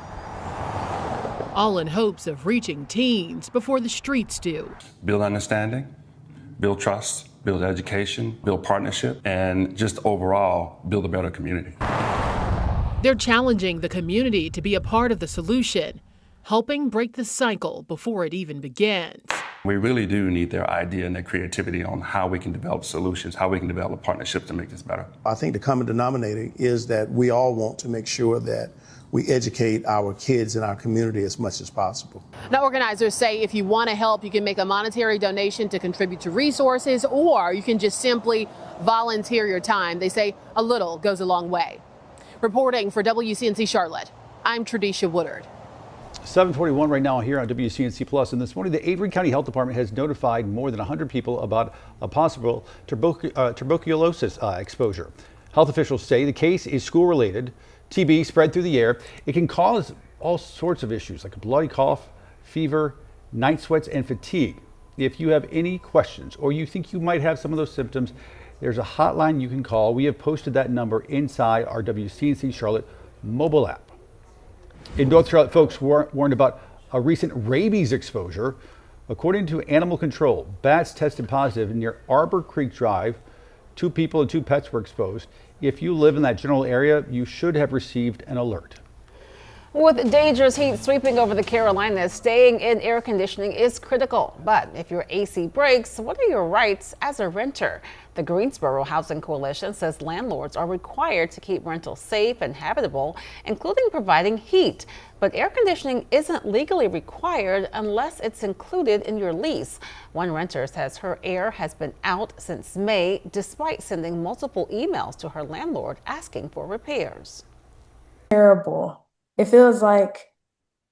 all in hopes of reaching teens before the streets do. Build understanding, build trust, build education, build partnership, and just overall build a better community. They're challenging the community to be a part of the solution, helping break the cycle before it even begins. We really do need their idea and their creativity on how we can develop solutions, how we can develop partnerships to make this better. I think the common denominator is that we all want to make sure that we educate our kids in our community as much as possible. Now, organizers say if you want to help, you can make a monetary donation to contribute to resources, or you can just simply volunteer your time. They say a little goes a long way. Reporting for WCNC Charlotte, I'm Tradisha Woodard. 7:41 right now here on WCNC Plus, and this morning the Avery County Health Department has notified more than 100 people about a possible tuberculosis exposure. Health officials say the case is school-related. TB spread through the air. It can cause all sorts of issues like a bloody cough, fever, night sweats, and fatigue. If you have any questions or you think you might have some of those symptoms, there's a hotline you can call. We have posted that number inside our WCNC Charlotte mobile app. In North Charlotte, folks warned about a recent rabies exposure. According to Animal Control, bats tested positive near Arbor Creek Drive. 2 people and 2 pets were exposed. If you live in that general area, you should have received an alert. With dangerous heat sweeping over the Carolinas, staying in air conditioning is critical. But if your AC breaks, what are your rights as a renter? The Greensboro Housing Coalition says landlords are required to keep rentals safe and habitable, including providing heat. But air conditioning isn't legally required unless it's included in your lease. One renter says her air has been out since May, despite sending multiple emails to her landlord asking for repairs. Terrible. It feels like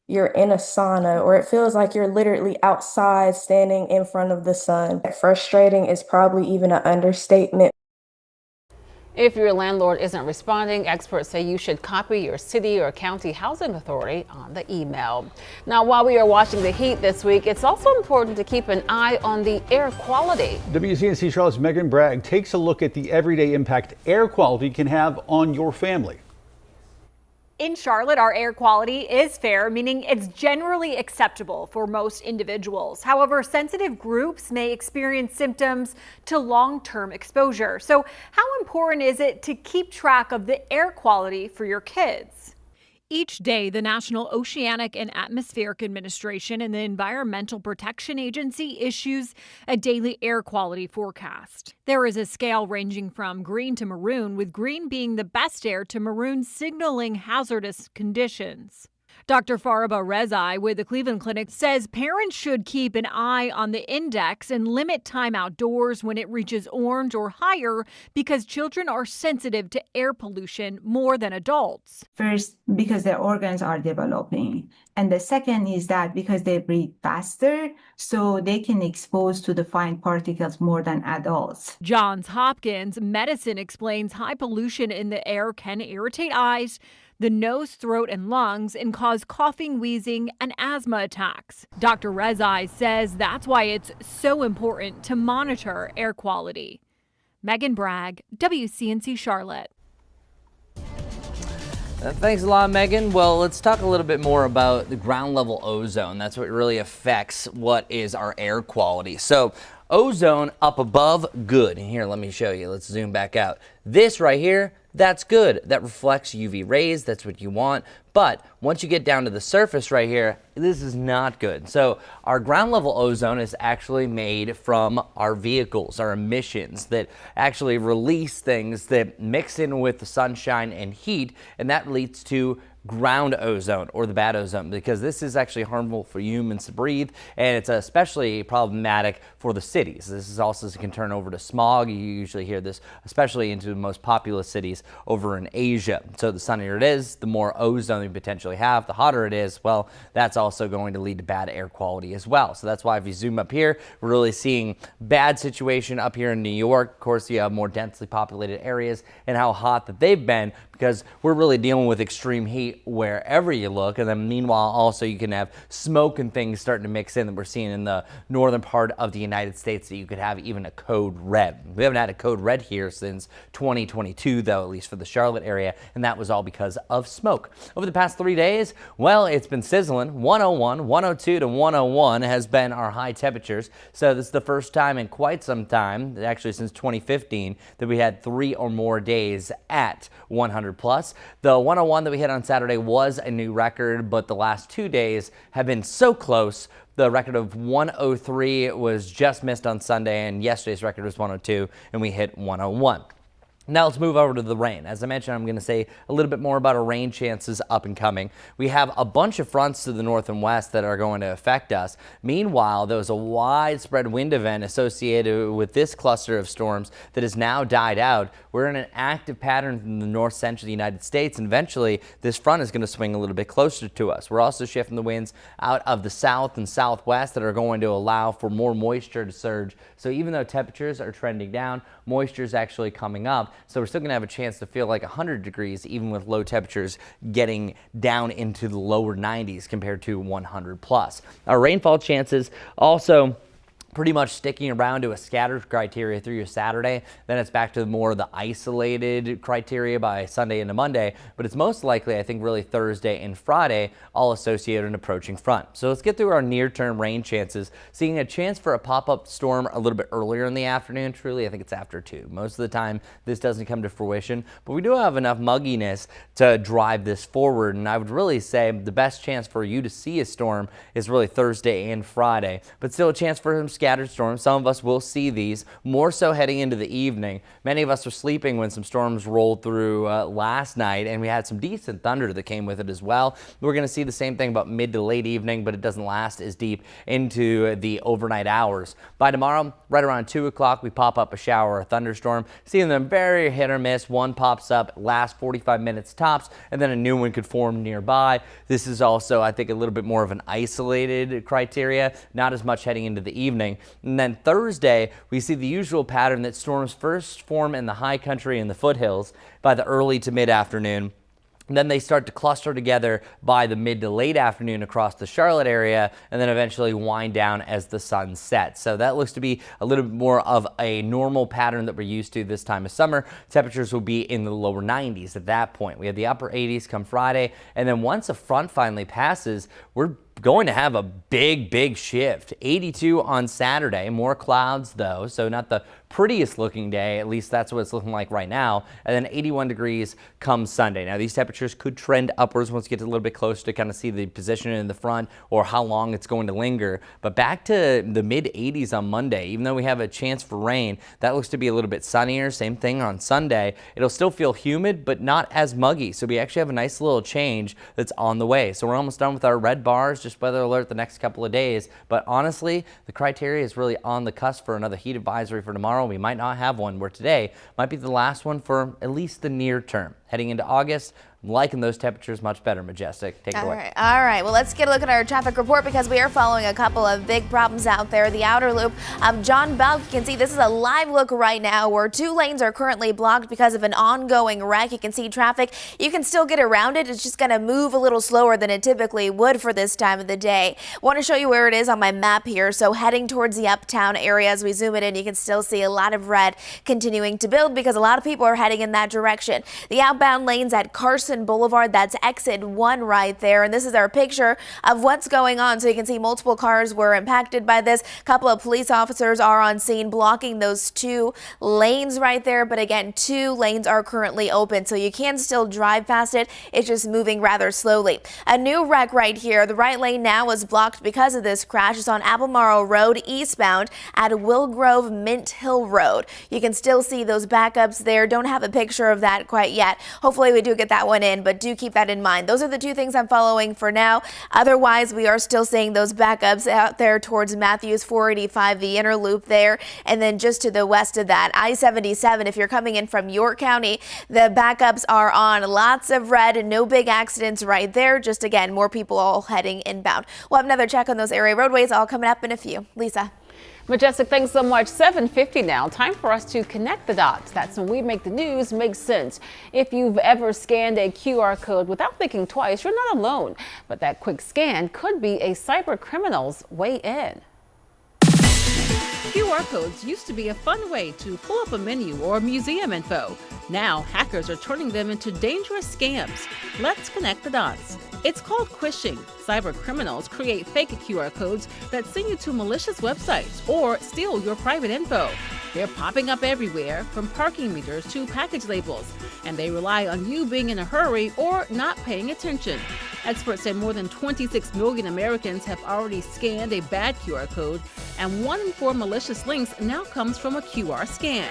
you're in a sauna, or it feels like you're literally outside standing in front of the sun. Frustrating is probably even an understatement. If your landlord isn't responding, experts say you should copy your city or county housing authority on the email. Now, while we are watching the heat this week, it's also important to keep an eye on the air quality. WCNC Charlotte's Megan Bragg takes a look at the everyday impact air quality can have on your family. In Charlotte, our air quality is fair, meaning it's generally acceptable for most individuals. However, sensitive groups may experience symptoms to long-term exposure. So how important is it to keep track of the air quality for your kids? Each day, the National Oceanic and Atmospheric Administration and the Environmental Protection Agency issues a daily air quality forecast. There is a scale ranging from green to maroon, with green being the best air to maroon signaling hazardous conditions. Dr. Faraba Rezai with the Cleveland Clinic says parents should keep an eye on the index and limit time outdoors when it reaches orange or higher because children are sensitive to air pollution more than adults. First, because their organs are developing. And the second is that because they breathe faster, so they can expose to the fine particles more than adults. Johns Hopkins Medicine explains high pollution in the air can irritate eyes, the nose, throat, and lungs, and cause coughing, wheezing, and asthma attacks. Dr. Rezai says that's why it's so important to monitor air quality. Megan Bragg, WCNC Charlotte. Thanks a lot, Megan. Well, let's talk a little bit more about the ground level ozone. That's what really affects what is our air quality. So ozone up above, good. And here, let me show you. Let's zoom back out. This right here, that's good. That reflects UV rays. That's what you want. But once you get down to the surface right here, this is not good. So our ground level ozone is actually made from our vehicles, our emissions that actually release things that mix in with the sunshine and heat, and that leads to ground ozone, or the bad ozone, because this is actually harmful for humans to breathe, and it's especially problematic for the cities. This is also can turn over to smog. You usually hear this, especially into the most populous cities over in Asia. So the sunnier it is, the more ozone we potentially have. The hotter it is, well, that's also going to lead to bad air quality as well. So that's why if you zoom up here, we're really seeing bad situation up here in New York. Of course, you have more densely populated areas and how hot that they've been, because we're really dealing with extreme heat wherever you look. And then meanwhile, also you can have smoke and things starting to mix in that we're seeing in the northern part of the United States, that you could have even a code red. We haven't had a code red here since 2022, though, at least for the Charlotte area, and that was all because of smoke. Over the past 3 days, well, it's been sizzling. 101, 102 to 101 has been our high temperatures. So this is the first time in quite some time, actually since 2015, that we had 3 or more days at 100 plus. The 101 that we hit on Saturday was a new record, but the last 2 days have been so close. The record of 103 was just missed on Sunday, and yesterday's record was 102, and we hit 101. Now let's move over to the rain. As I mentioned, I'm going to say a little bit more about our rain chances up and coming. We have a bunch of fronts to the north and west that are going to affect us. Meanwhile, there was a widespread wind event associated with this cluster of storms that has now died out. We're in an active pattern in the north central of the United States, and eventually this front is going to swing a little bit closer to us. We're also shifting the winds out of the south and southwest that are going to allow for more moisture to surge. So even though temperatures are trending down, moisture is actually coming up. So we're still going to have a chance to feel like 100 degrees, even with low temperatures getting down into the lower 90s compared to 100 plus. Our rainfall chances also pretty much sticking around to a scattered criteria through your Saturday. Then it's back to more of the isolated criteria by Sunday into Monday, but it's most likely, I think, really Thursday and Friday, all associated with an approaching front. So let's get through our near-term rain chances. Seeing a chance for a pop-up storm a little bit earlier in the afternoon. Truly, I think it's after 2. Most of the time, this doesn't come to fruition, but we do have enough mugginess to drive this forward, and I would really say the best chance for you to see a storm is really Thursday and Friday, but still a chance for some scattered storms. Some of us will see these, more so heading into the evening. Many of us were sleeping when some storms rolled through last night, and we had some decent thunder that came with it as well. We're going to see the same thing about mid to late evening, but it doesn't last as deep into the overnight hours. By tomorrow, right around 2 o'clock, we pop up a shower or a thunderstorm, seeing them very hit or miss. One pops up, lasts 45 minutes tops, and then a new one could form nearby. This is also, I think, a little bit more of an isolated criteria, not as much heading into the evening. And then Thursday, we see the usual pattern that storms first form in the high country and the foothills by the early to mid-afternoon. Then they start to cluster together by the mid to late afternoon across the Charlotte area, and then eventually wind down as the sun sets. So that looks to be a little bit more of a normal pattern that we're used to this time of summer. Temperatures will be in the lower 90s at that point. We have the upper 80s come Friday, and then once a front finally passes, we're going to have a big shift. 82 on Saturday, more clouds though, so not the prettiest looking day, at least that's what it's looking like right now. And then 81 degrees comes Sunday. Now these temperatures could trend upwards once you get a little bit closer to kind of see the position in the front or how long it's going to linger. But back to the mid 80s on Monday, even though we have a chance for rain, that looks to be a little bit sunnier. Same thing on Sunday. It'll still feel humid, but not as muggy. So we actually have a nice little change that's on the way. So we're almost done with our red bars, just weather alert the next couple of days. But honestly, the criteria is really on the cusp for another heat advisory for tomorrow. We might not have one, where today might be the last one for at least the near term. Heading into August, I'm liking those temperatures much better. Majestic, take it away. All right. Well, let's get a look at our traffic report because we are following a couple of big problems out there. The outer loop of John Belk, you can see this is a live look right now where 2 lanes are currently blocked because of an ongoing wreck. You can see traffic. You can still get around it. It's just going to move a little slower than it typically would for this time of the day. I want to show you where it is on my map here. So heading towards the uptown area, as we zoom it in, you can still see a lot of red continuing to build because a lot of people are heading in that direction. The outbound lanes at Carson Boulevard, that's exit 1 right there, and this is our picture of what's going on. So you can see multiple cars were impacted by this. A couple of police officers are on scene blocking those 2 lanes right there, but again, 2 lanes are currently open, so you can still drive past it. It's just moving rather slowly. A new wreck right here. The right lane now is blocked because of this crash. It's on Albemarle Road eastbound at Willgrove Mint Hill Road. You can still see those backups there. Don't have a picture of that quite yet. Hopefully we do get that one going in, but do keep that in mind. Those are the two things I'm following for now. Otherwise, we are still seeing those backups out there towards Matthews 485, the inner loop there, and then just to the west of that, I-77. If you're coming in from York County, the backups are on lots of red and no big accidents right there. Just again, more people all heading inbound. We'll have another check on those area roadways all coming up in a few. Lisa. Majestic, thanks so much. 7:50 now. Time for us to connect the dots. That's when we make the news make sense. If you've ever scanned a QR code without thinking twice, you're not alone. But that quick scan could be a cyber criminal's way in. QR codes used to be a fun way to pull up a menu or museum info. Now, hackers are turning them into dangerous scams. Let's connect the dots. It's called quishing. Cyber criminals create fake QR codes that send you to malicious websites or steal your private info. They're popping up everywhere, from parking meters to package labels, and they rely on you being in a hurry or not paying attention. Experts say more than 26 million Americans have already scanned a bad QR code, and 1 in 4 malicious links now comes from a QR scan.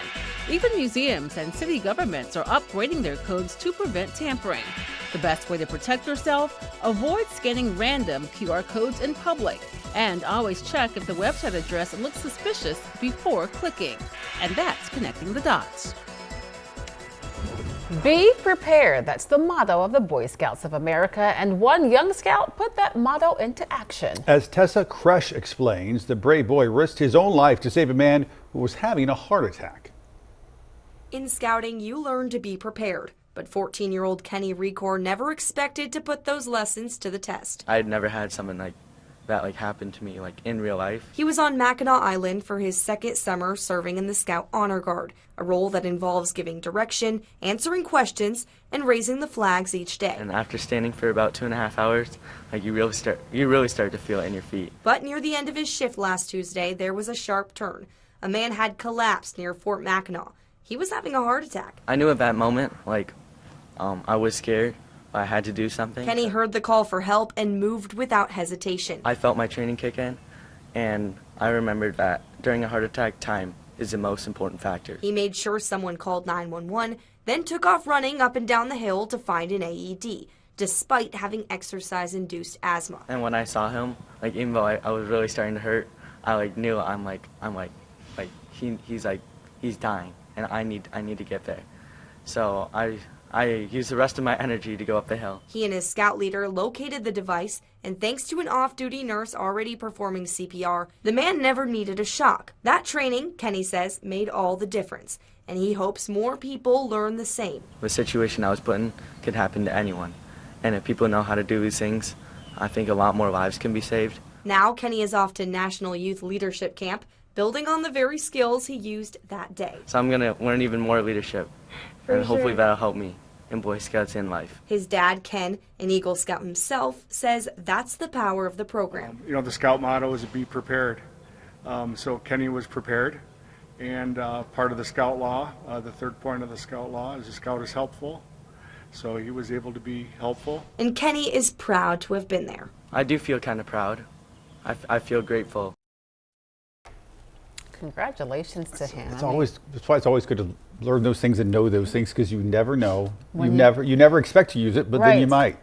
Even museums and city governments are upgrading their codes to prevent tampering. The best way to protect yourself? Avoid scanning random QR codes in public. And always check if the website address looks suspicious before clicking. And that's connecting the dots. Be prepared. That's the motto of the Boy Scouts of America. And one young scout put that motto into action. As Tessa Crush explains, the brave boy risked his own life to save a man who was having a heart attack. In scouting, you learn to be prepared. But 14-year-old Kenny Recor never expected to put those lessons to the test. I'd never had something like that happen to me in real life. He was on Mackinac Island for his second summer serving in the Scout Honor Guard, a role that involves giving direction, answering questions, and raising the flags each day. And after standing for about 2.5 hours, you really start to feel it in your feet. But near the end of his shift last Tuesday, there was a sharp turn. A man had collapsed near Fort Mackinac. He was having a heart attack. I knew at that moment, I was scared, but I had to do something. Kenny heard the call for help and moved without hesitation. I felt my training kick in, and I remembered that during a heart attack, time is the most important factor. He made sure someone called 911, then took off running up and down the hill to find an AED, despite having exercise-induced asthma. And when I saw him, even though I was really starting to hurt, I knew he's dying, and I need to get there. So I used the rest of my energy to go up the hill. He and his scout leader located the device, and thanks to an off-duty nurse already performing CPR, the man never needed a shock. That training, Kenny says, made all the difference, and he hopes more people learn the same. The situation I was put in could happen to anyone, and if people know how to do these things, I think a lot more lives can be saved. Now Kenny is off to National Youth Leadership Camp, building on the very skills he used that day. So I'm going to learn even more leadership, and hopefully that'll help me in Boy Scouts in life. His dad, Ken, an Eagle Scout himself, says that's the power of the program. The Scout motto is be prepared. So Kenny was prepared, and part of the Scout law, the third point of the Scout law is a Scout is helpful. So he was able to be helpful. And Kenny is proud to have been there. I do feel kind of proud. I feel grateful. Congratulations to him. That's why it's always good to learn those things and know those things, because you never know. You never expect to use it, but then you might,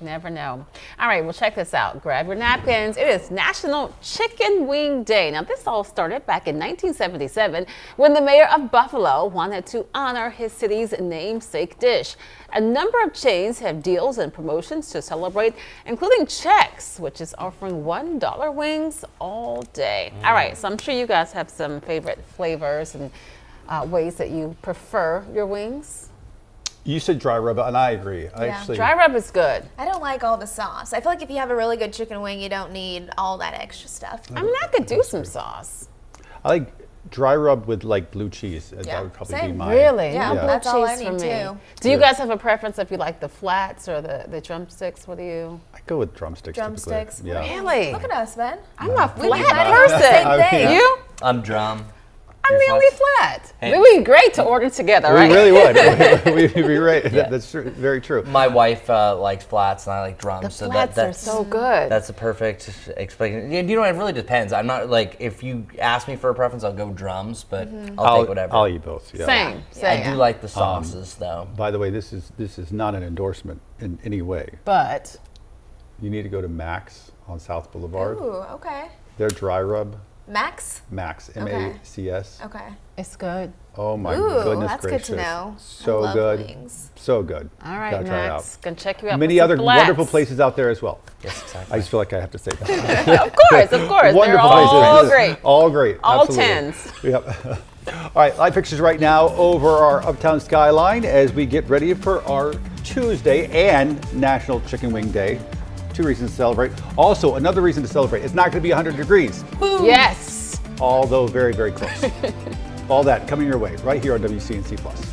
Never know. All right, well, check this out. Grab your napkins. It is National Chicken Wing Day. Now, this all started back in 1977 when the mayor of Buffalo wanted to honor his city's namesake dish. A number of chains have deals and promotions to celebrate, including Chex, which is offering $1 wings all day. All right, so I'm sure you guys have some favorite flavors and ways that you prefer your wings. You said dry rub, and I agree. Dry rub is good. I don't like all the sauce. I feel like if you have a really good chicken wing, you don't need all that extra stuff. I mean, I could do some sauce. I like dry rub with blue cheese. That would probably be mine. Really? Yeah, that's all I need too. Do you guys have a preference if you like the flats or the drumsticks? What do you? I go with drumsticks. Drumsticks. Yeah. Really? Look at us, Ben. I'm a flat person. Same thing. You? I'm drum. I'm the only flat. Hey. It would be great to order together, right? We really would. We'd be great. Yeah. That's true, very true. My wife likes flats and I like drums. The flats are so good. That's a perfect explanation. You know, it really depends. I'm not like, if you ask me for a preference, I'll go drums, but I'll take whatever. I'll eat both. Yeah. Same. I do like the sauces though. By the way, this is not an endorsement in any way. But You need to go to Max on South Boulevard. Ooh, okay. Their dry rub. Max? Max, Okay. M-A-C-S. Okay. it's good. Oh my Ooh, goodness that's gracious. good to know. So I love good. wings. So good. All right, Gotta try it Max. out. Gonna check you out. Many for some other flats. wonderful places out there as well. Yes, exactly. I just feel like I have to say that. Of course. They're Wonderful all places. great. All great. All Absolutely. 10s. Yep. All right, live pictures right now over our uptown skyline as we get ready for our Tuesday and National Chicken Wing Day. 2 reasons to celebrate. Also, another reason to celebrate. It's not going to be 100 degrees. Yes. Although very, very close. All that coming your way right here on WCNC Plus.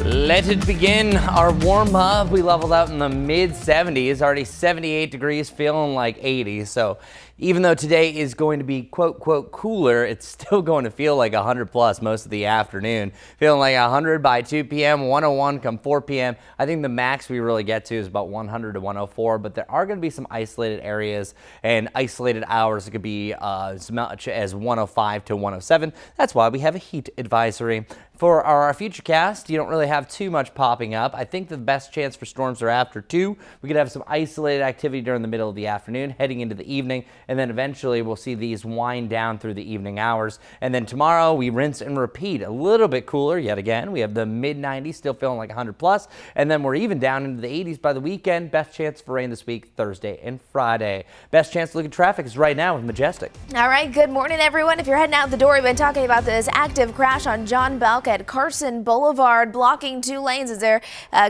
Let it begin our warm up. We leveled out in the mid 70s, already 78 degrees, feeling like 80. So even though today is going to be quote, cooler, it's still going to feel like 100 plus most of the afternoon. Feeling like 100 by 2 p.m., 101 come 4 p.m. I think the max we really get to is about 100 to 104, but there are going to be some isolated areas and isolated hours. It could be as much as 105 to 107. That's why we have a heat advisory. For our futurecast, you don't really have too much popping up. I think the best chance for storms are after 2. We could have some isolated activity during the middle of the afternoon, heading into the evening, and then eventually we'll see these wind down through the evening hours. And then tomorrow we rinse and repeat. A little bit cooler yet again. We have the mid 90s, still feeling like 100 plus, and then we're even down into the 80s by the weekend. Best chance for rain this week, Thursday and Friday. Best chance to look at traffic is right now with Majestic. All right, good morning, everyone. If you're heading out the door, we've been talking about this active crash on John Belk at Carson Boulevard, blocking 2 lanes as they're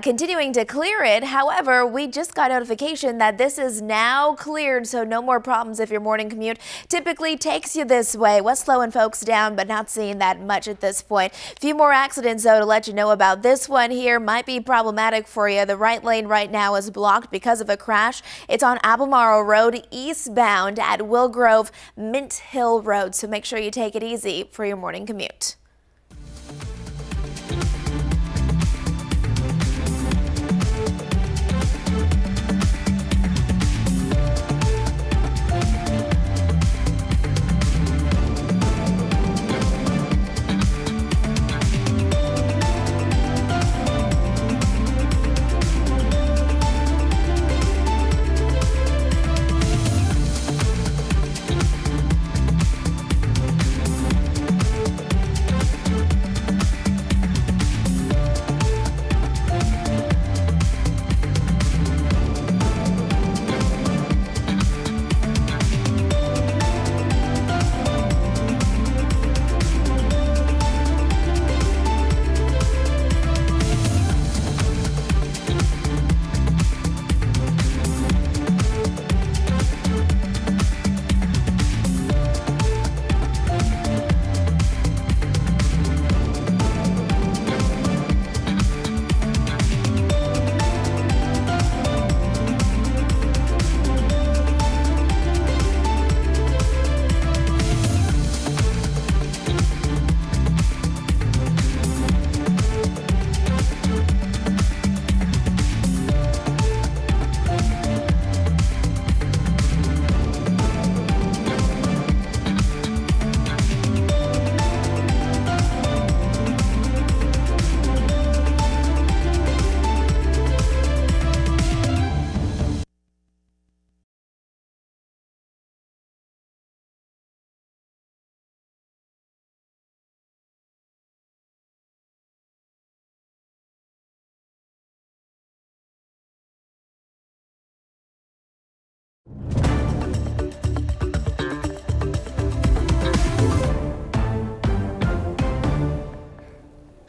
continuing to clear it. However, we just got notification that this is now cleared, so no more problems if your morning commute typically takes you this way. Was slowing folks down, but not seeing that much at this point. A few more accidents, though, to let you know about. This one here might be problematic for you. The right lane right now is blocked because of a crash. It's on Albemarle Road eastbound at Willgrove Mint Hill Road, so make sure you take it easy for your morning commute.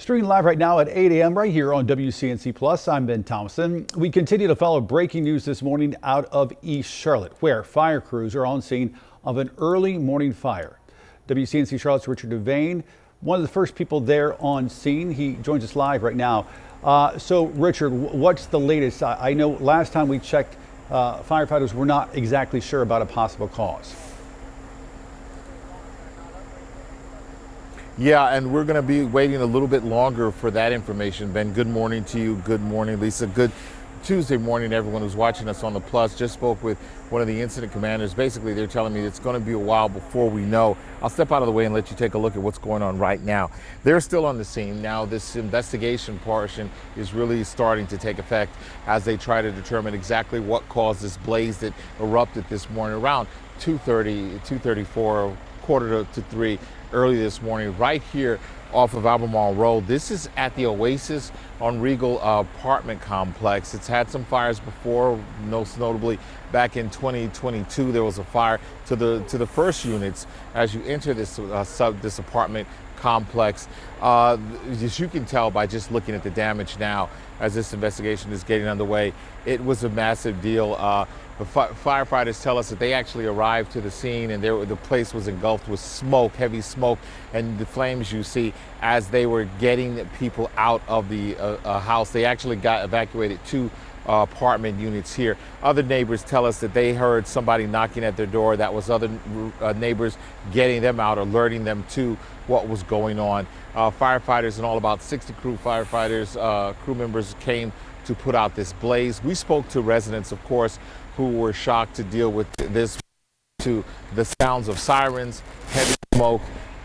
Streaming live right now at 8 a.m. right here on WCNC Plus. I'm Ben Thompson. We continue to follow breaking news this morning out of East Charlotte, where fire crews are on scene of an early morning fire. WCNC Charlotte's Richard Devane, one of the first people there on scene. He joins us live right now. So, Richard, what's the latest? I know last time we checked, firefighters were not exactly sure about a possible cause. Yeah, and we're going to be waiting a little bit longer for that information. Ben, good morning to you. Good morning, Lisa. Good Tuesday morning to everyone who's watching us on the Plus. Just spoke with one of the incident commanders. Basically, they're telling me it's going to be a while before we know. I'll step out of the way and let you take a look at what's going on right now. They're still on the scene. Now, this investigation portion is really starting to take effect as they try to determine exactly what caused this blaze that erupted this morning around 2:30, 2:34, quarter to 3 early this morning, right here off of Albemarle Road. This is at the Oasis on Regal apartment complex. It's had some fires before, most notably back in 2022. There was a fire to the first units as you enter this this apartment complex. As you can tell by just looking at the damage now, as this investigation is getting underway, it was a massive deal. The firefighters tell us that they actually arrived to the scene and the place was engulfed with smoke, heavy smoke, and the flames you see as they were getting people out of the house. They actually got evacuated 2 apartment units here. Other neighbors tell us that they heard somebody knocking at their door. That was other neighbors getting them out, alerting them to what was going on. Firefighters and all about 60 crew members came to put out this blaze. We spoke to residents, of course, who were shocked to deal with this, to the sounds of sirens, heavy smoke,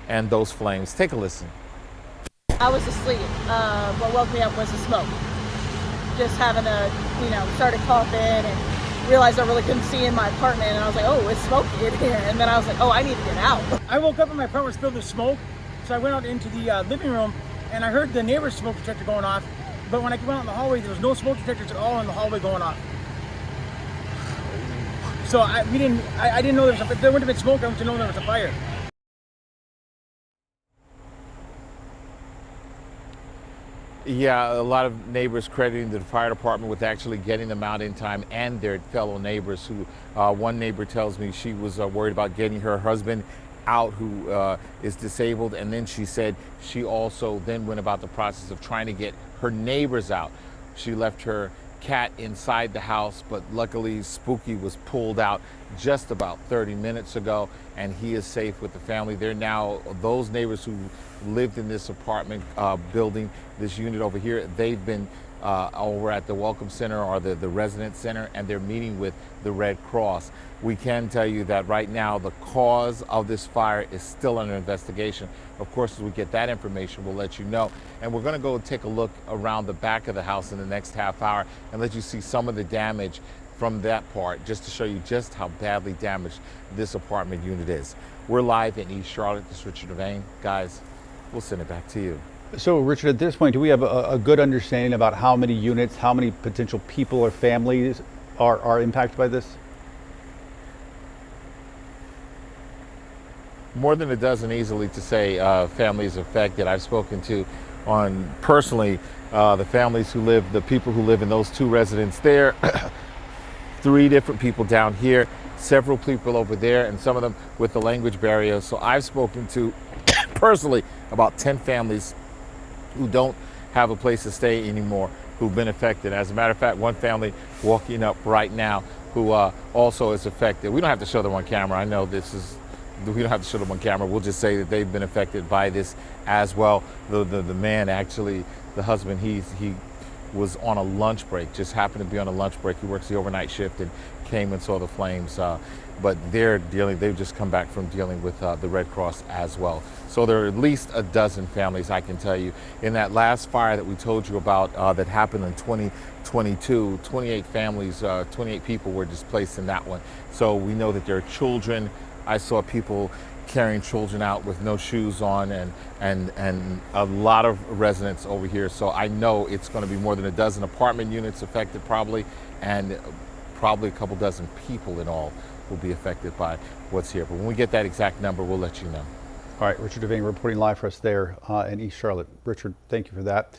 and those flames. Take a listen. I was asleep. What woke me up was the smoke. Just having started coughing and realized I really couldn't see in my apartment. And I was like, oh, it's smoky in here. And then I was like, oh, I need to get out. I woke up and my apartment was filled with smoke. So I went out into the living room and I heard the neighbor's smoke detector going off. But when I went out in the hallway, there was no smoke detectors at all in the hallway going off. So I didn't know there wouldn't have been smoke. I wouldn't have known there was a fire. Yeah, a lot of neighbors crediting the fire department with actually getting them out in time, and their fellow neighbors who, one neighbor tells me she was worried about getting her husband out who is disabled, and then she said she also then went about the process of trying to get her neighbors out. She left her cat inside the house, but luckily Spooky was pulled out just about 30 minutes ago, and he is safe with the family. They're now, those neighbors who lived in this apartment building, this unit over here, they've been over at the Welcome Center or the Resident Center, and they're meeting with the Red Cross. We can tell you that right now the cause of this fire is still under investigation. Of course, as we get that information, we'll let you know. And we're going to go take a look around the back of the house in the next half hour and let you see some of the damage from that part, just to show you just how badly damaged this apartment unit is. We're live in East Charlotte. This is Richard Devane. Guys, we'll send it back to you. So, Richard, at this point, do we have a good understanding about how many units, how many potential people or families are impacted by this? More than a dozen easily to say families affected. I've spoken to on personally the families who live, the people who live in those 2 residences there, 3 different people down here, several people over there, and some of them with the language barrier. So I've spoken to personally about 10 families who don't have a place to stay anymore, who've been affected. As a matter of fact, one family walking up right now who also is affected. We don't have to show them on camera. I know we don't have to show them on camera. We'll just say that they've been affected by this as well. The man, actually, the husband, he was on a lunch break, just happened to be on a lunch break. He works the overnight shift and came and saw the flames. But they've just come back from dealing with the Red Cross as well. So there are at least a dozen families, I can tell you. In that last fire that we told you about that happened in 2022, 28 families, 28 people were displaced in that one. So we know that there are children. I saw people carrying children out with no shoes on, and a lot of residents over here. So I know it's going to be more than a dozen apartment units affected probably, and probably a couple dozen people in all will be affected by what's here. But when we get that exact number, we'll let you know. All right, Richard Devane reporting live for us there in East Charlotte. Richard, thank you for that.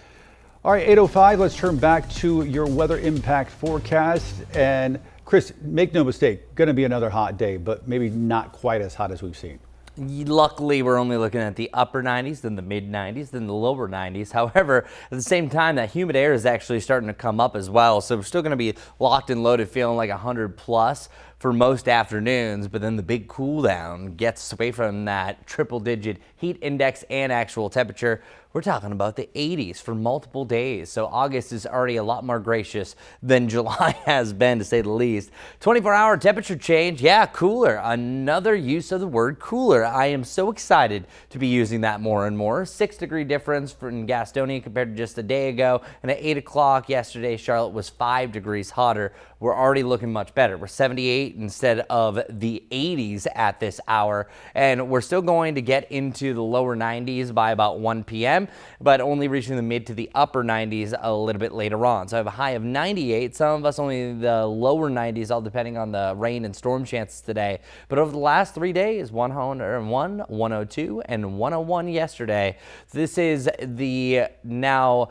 All right, 8:05, let's turn back to your weather impact forecast. And Chris, make no mistake, going to be another hot day, but maybe not quite as hot as we've seen. Luckily, we're only looking at the upper 90s, then the mid 90s, then the lower 90s. However, at the same time, that humid air is actually starting to come up as well. So we're still going to be locked and loaded, feeling like 100 plus for most afternoons. But then the big cool down gets away from that triple digit heat index and actual temperature. We're talking about the 80s for multiple days. So August is already a lot more gracious than July has been, to say the least. 24-hour temperature change. Yeah, cooler. Another use of the word cooler. I am so excited to be using that more and more. 6-degree difference in Gastonia compared to just a day ago. And at 8 o'clock yesterday, Charlotte was 5 degrees hotter. We're already looking much better. We're 78 instead of the 80s at this hour. And we're still going to get into the lower 90s by about 1 p.m., but only reaching the mid to the upper 90s a little bit later on. So I have a high of 98. Some of us only the lower 90s, all depending on the rain and storm chances today. But over the last 3 days, 101, 102, and 101 yesterday. This is the now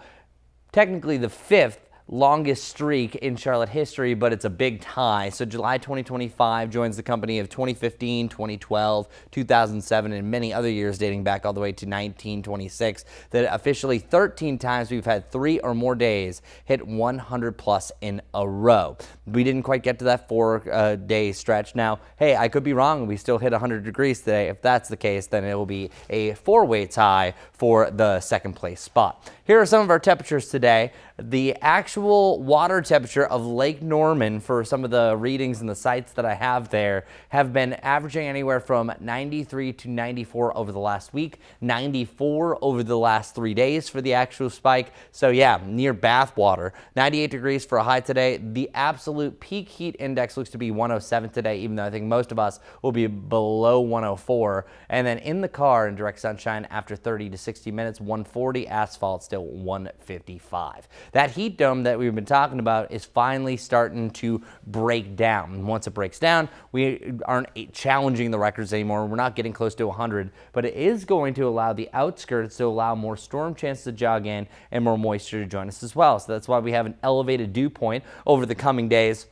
technically the 5th longest streak in Charlotte history, but it's a big tie. So July 2025 joins the company of 2015, 2012, 2007, and many other years dating back all the way to 1926. That officially 13 times we've had 3 or more days hit 100 plus in a row. We didn't quite get to that 4-day stretch. Now, hey, I could be wrong. We still hit 100 degrees today. If that's the case, then it will be a 4-way tie for the second place spot. Here are some of our temperatures today. The actual water temperature of Lake Norman for some of the readings and the sites that I have there have been averaging anywhere from 93 to 94 over the last week, 94 over the last 3 days for the actual spike. So yeah, near bathwater. 98 degrees for a high today. The absolute peak heat index looks to be 107 today, even though I think most of us will be below 104. And then in the car in direct sunshine after 30 to 60 minutes, 140, asphalt still 155. That heat dome that we've been talking about is finally starting to break down. And once it breaks down, we aren't challenging the records anymore. We're not getting close to 100, but it is going to allow the outskirts to allow more storm chances to jog in and more moisture to join us as well. So that's why we have an elevated dew point over the coming days.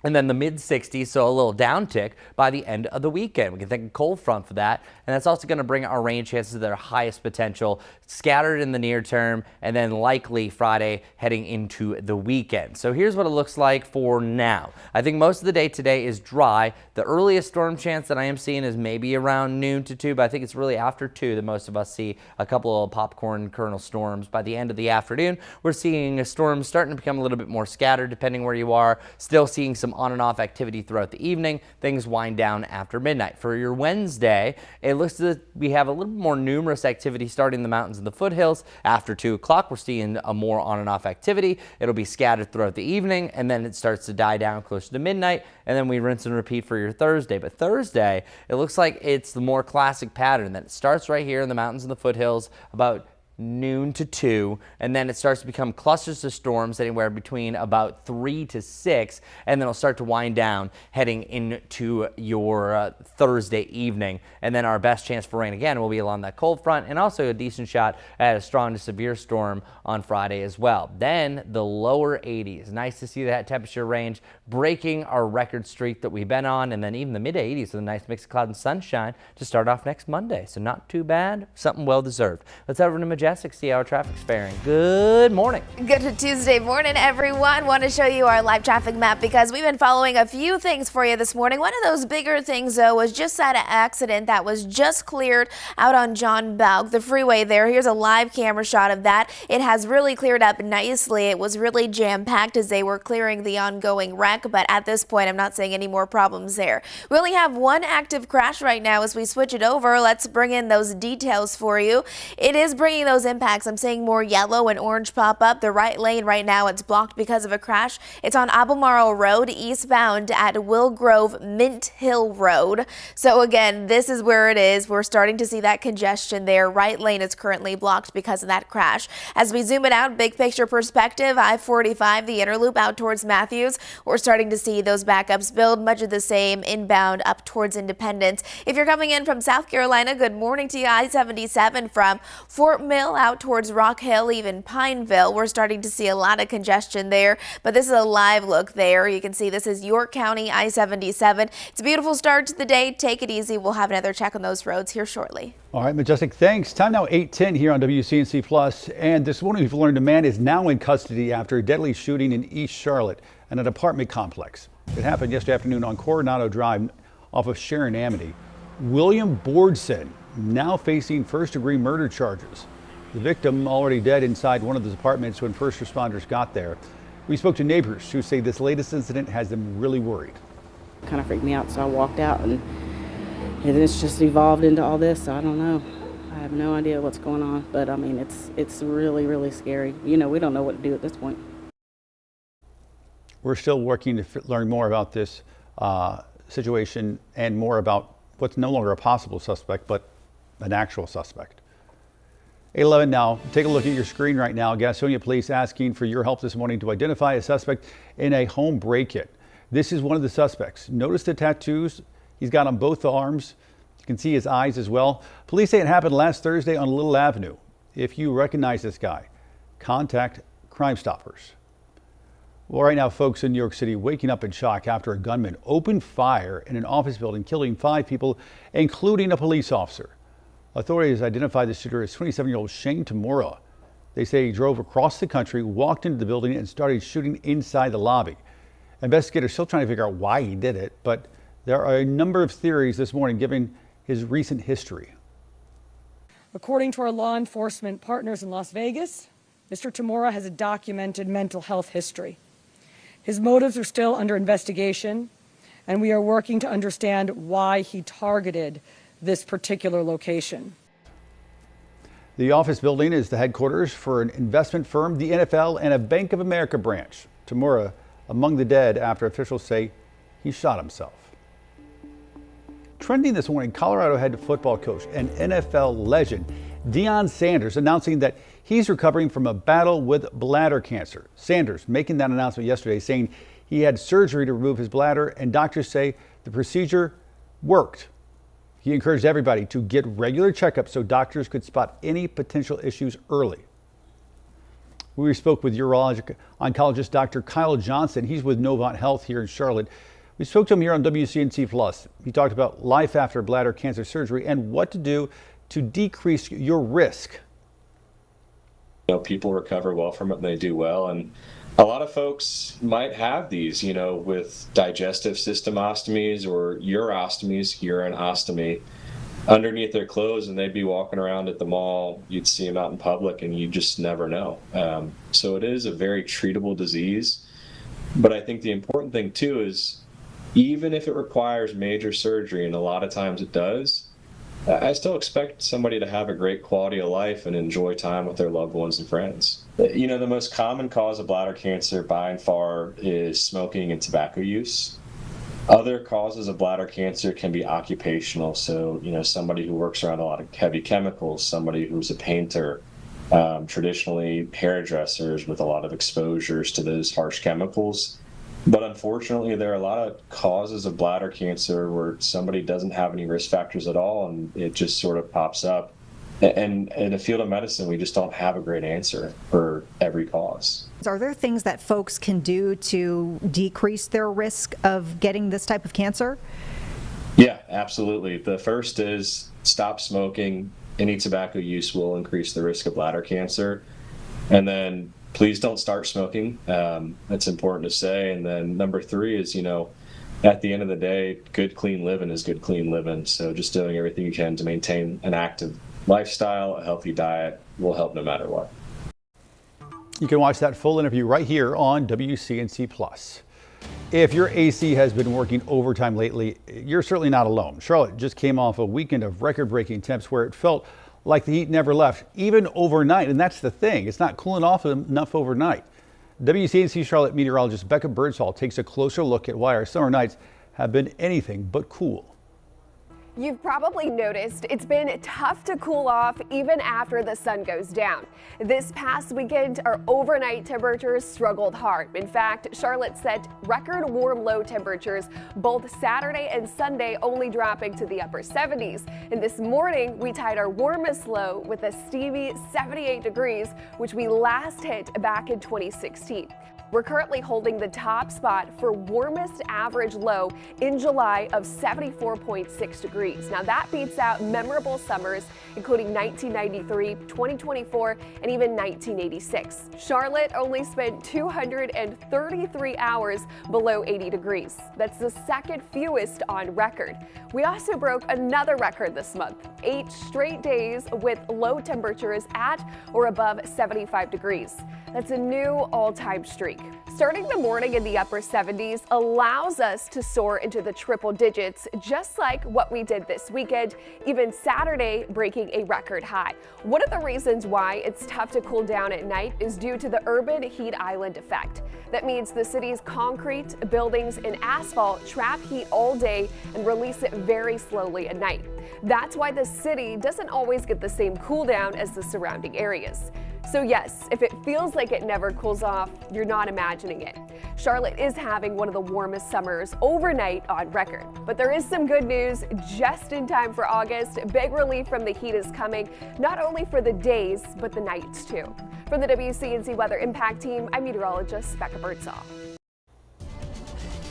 And then the mid 60s, so a little downtick by the end of the weekend. We can thank a cold front for that. And that's also going to bring our rain chances to their highest potential, scattered in the near term, and then likely Friday heading into the weekend. So here's what it looks like for now. I think most of the day today is dry. The earliest storm chance that I am seeing is maybe around noon to 2, but I think it's really after 2 that most of us see a couple of popcorn kernel storms. By the end of the afternoon, we're seeing storms starting to become a little bit more scattered depending where you are. Still seeing some on and off activity throughout the evening. Things wind down after midnight. For your Wednesday, it looks as if we have a little more numerous activity starting in the mountains and the foothills. After 2 o'clock, we're seeing a more on and off activity. It'll be scattered throughout the evening, and then it starts to die down closer to midnight, and then we rinse and repeat for your Thursday. But Thursday, it looks like it's the more classic pattern that it starts right here in the mountains and the foothills about noon to 2, and then it starts to become clusters of storms anywhere between about 3 to 6, and then it'll start to wind down heading into your Thursday evening. And then our best chance for rain again will be along that cold front, and also a decent shot at a strong to severe storm on Friday as well. Then the lower 80s. Nice to see that temperature range breaking our record streak that we've been on, and then even the mid 80s with a nice mix of cloud and sunshine to start off next Monday. So not too bad, something well deserved. Let's head over to Majestic, see how our traffic's faring. Good morning. Good Tuesday morning, everyone. Want to show you our live traffic map because we've been following a few things for you this morning. One of those bigger things, though, was just that accident that was just cleared out on John Bauk, the freeway there. Here's a live camera shot of that. It has really cleared up nicely. It was really jam-packed as they were clearing the ongoing wreck, but at this point, I'm not seeing any more problems there. We only have one active crash right now as we switch it over. Let's bring in those details for you. It is bringing those impacts. I'm seeing more yellow and orange pop up. The right lane right now, it's blocked because of a crash. It's on Albemarle Road eastbound at Will Grove Mint Hill Road. So again, this is where it is. We're starting to see that congestion there. Right lane is currently blocked because of that crash. As we zoom it out, big picture perspective, I-45, the inner loop out towards Matthews, we're starting to see those backups build. Much of the same inbound up towards Independence. If you're coming in from South Carolina, good morning to you. I-77 from Fort Mill out towards Rock Hill, even Pineville. We're starting to see a lot of congestion there, but this is a live look there. You can see this is York County I-77. It's a beautiful start to the day. Take it easy. We'll have another check on those roads here shortly. All right, Majestic, thanks. Time now 8:10 here on WCNC Plus. And this morning we've learned a man is now in custody after a deadly shooting in East Charlotte in an apartment complex. It happened yesterday afternoon on Coronado Drive off of Sharon Amity. William Boardson now facing first-degree murder charges. The victim already dead inside one of those apartments when first responders got there. We spoke to neighbors who say this latest incident has them really worried. Kind of freaked me out, so I walked out, and it's just evolved into all this. So I don't know. I have no idea what's going on, but I mean, it's really, really scary. You know, we don't know what to do at this point. We're still working to learn more about this situation and more about what's no longer a possible suspect, but an actual suspect. 8:11 now. Take a look at your screen right now. Gastonia police asking for your help this morning to identify a suspect in a home break-in. This is one of the suspects. Notice the tattoos he's got on both arms. You can see his eyes as well. Police say it happened last Thursday on Little Avenue. If you recognize this guy, contact Crime Stoppers. Well, right now, folks in New York City waking up in shock after a gunman opened fire in an office building, killing 5 people, including a police officer. Authorities identified the shooter as 27-year-old Shane Tamura. They say he drove across the country, walked into the building, and started shooting inside the lobby. Investigators still trying to figure out why he did it, but there are a number of theories this morning given his recent history. According to our law enforcement partners in Las Vegas, Mr. Tamura has a documented mental health history. His motives are still under investigation, and we are working to understand why he targeted this particular location. The office building is the headquarters for an investment firm, the NFL, and a Bank of America branch. Tamura among the dead after officials say he shot himself. Trending this morning, Colorado head football coach and NFL legend Deion Sanders announcing that he's recovering from a battle with bladder cancer. Sanders making that announcement yesterday, saying he had surgery to remove his bladder, and doctors say the procedure worked. He encouraged everybody to get regular checkups so doctors could spot any potential issues early. We spoke with urologic oncologist Dr. Kyle Johnson. He's with Novant Health here in Charlotte. We spoke to him here on WCNC Plus. He talked about life after bladder cancer surgery and what to do to decrease your risk. You know, people recover well from it and they do well. And a lot of folks might have these, you know, with digestive system ostomies or urostomies, urinostomy, underneath their clothes, and they'd be walking around at the mall. You'd see them out in public and you just never know. So it is a very treatable disease. But I think the important thing too is even if it requires major surgery, and a lot of times it does, I still expect somebody to have a great quality of life and enjoy time with their loved ones and friends. You know, the most common cause of bladder cancer by and far is smoking and tobacco use. Other causes of bladder cancer can be occupational. So, you know, somebody who works around a lot of heavy chemicals, somebody who's a painter, traditionally hairdressers with a lot of exposures to those harsh chemicals. But unfortunately, there are a lot of causes of bladder cancer where somebody doesn't have any risk factors at all, and it just sort of pops up. And in the field of medicine, we just don't have a great answer for every cause. Are there things that folks can do to decrease their risk of getting this type of cancer? Yeah, absolutely. The first is stop smoking. Any tobacco use will increase the risk of bladder cancer. And then please don't start smoking. That's important to say. And then number 3 is, you know, at the end of the day, good, clean living is good, clean living. So just doing everything you can to maintain an active lifestyle, a healthy diet will help no matter what. You can watch that full interview right here on WCNC Plus. If your AC has been working overtime lately, you're certainly not alone. Charlotte just came off a weekend of record-breaking temps where it felt like the heat never left, even overnight. And that's the thing. It's not cooling off enough overnight. WCNC Charlotte meteorologist Becca Birdsall takes a closer look at why our summer nights have been anything but cool. You've probably noticed it's been tough to cool off even after the sun goes down. This past weekend, our overnight temperatures struggled hard. In fact, Charlotte set record warm low temperatures both Saturday and Sunday, only dropping to the upper 70s. And this morning, we tied our warmest low with a steamy 78 degrees, which we last hit back in 2016. We're currently holding the top spot for warmest average low in July of 74.6 degrees. Now that beats out memorable summers, including 1993, 2024, and even 1986. Charlotte only spent 233 hours below 80 degrees. That's the second fewest on record. We also broke another record this month, 8 straight days with low temperatures at or above 75 degrees. That's a new all-time streak. Starting the morning in the upper 70s allows us to soar into the triple digits, just like what we did this weekend, even Saturday breaking a record high. One of the reasons why it's tough to cool down at night is due to the urban heat island effect. That means the city's concrete, buildings, and asphalt trap heat all day and release it very slowly at night. That's why the city doesn't always get the same cool down as the surrounding areas. So yes, if it feels like it never cools off, you're not imagining it. Charlotte is having one of the warmest summers overnight on record. But there is some good news just in time for August. Big relief from the heat is coming, not only for the days, but the nights too. From the WCNC Weather Impact Team, I'm meteorologist Becca Birdsall.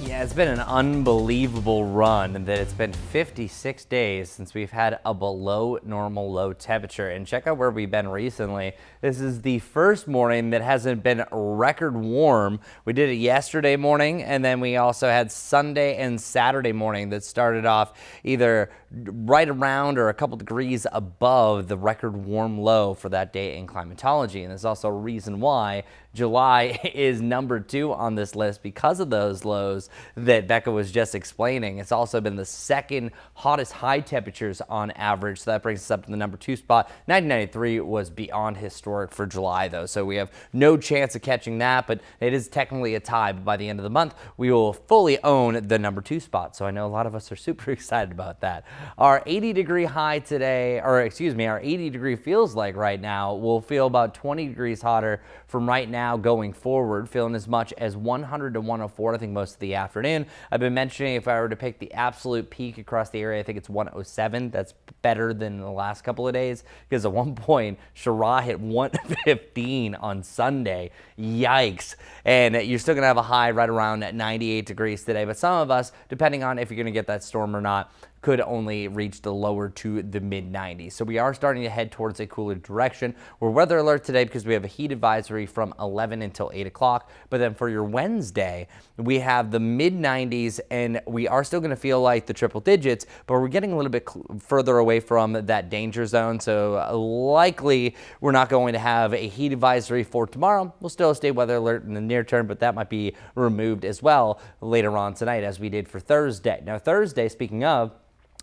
Yeah, it's been an unbelievable run that it's been 56 days since we've had a below normal low temperature. And check out where we've been recently. This is the first morning that hasn't been record warm. We did it yesterday morning, and then we also had Sunday and Saturday morning that started off either right around or a couple degrees above the record warm low for that day in climatology. And there's also a reason why July is number 2 on this list because of those lows that Becca was just explaining. It's also been the second hottest high temperatures on average, so that brings us up to the number 2 spot. 1993 was beyond historic for July though, so we have no chance of catching that, but it is technically a tie. But by the end of the month, we will fully own the number 2 spot, so I know a lot of us are super excited about that. Our 80 degree high today, or excuse me, our 80 degree feels like right now will feel about 20 degrees hotter from right now going forward, feeling as much as 100 to 104, I think most of the afternoon. I've been mentioning if I were to pick the absolute peak across the area, I think it's 107. That's better than the last couple of days because at one point, Shara hit 115 on Sunday. Yikes. And you're still going to have a high right around 98 degrees today. But some of us, depending on if you're going to get that storm or not, could only reach the lower to the mid 90s. So we are starting to head towards a cooler direction. We're weather alert today because we have a heat advisory from 11 until 8 o'clock. But then for your Wednesday, we have the mid 90s and we are still going to feel like the triple digits, but we're getting a little bit further away from that danger zone. So likely we're not going to have a heat advisory for tomorrow. We'll still stay weather alert in the near term, but that might be removed as well later on tonight as we did for Thursday. Now Thursday, speaking of,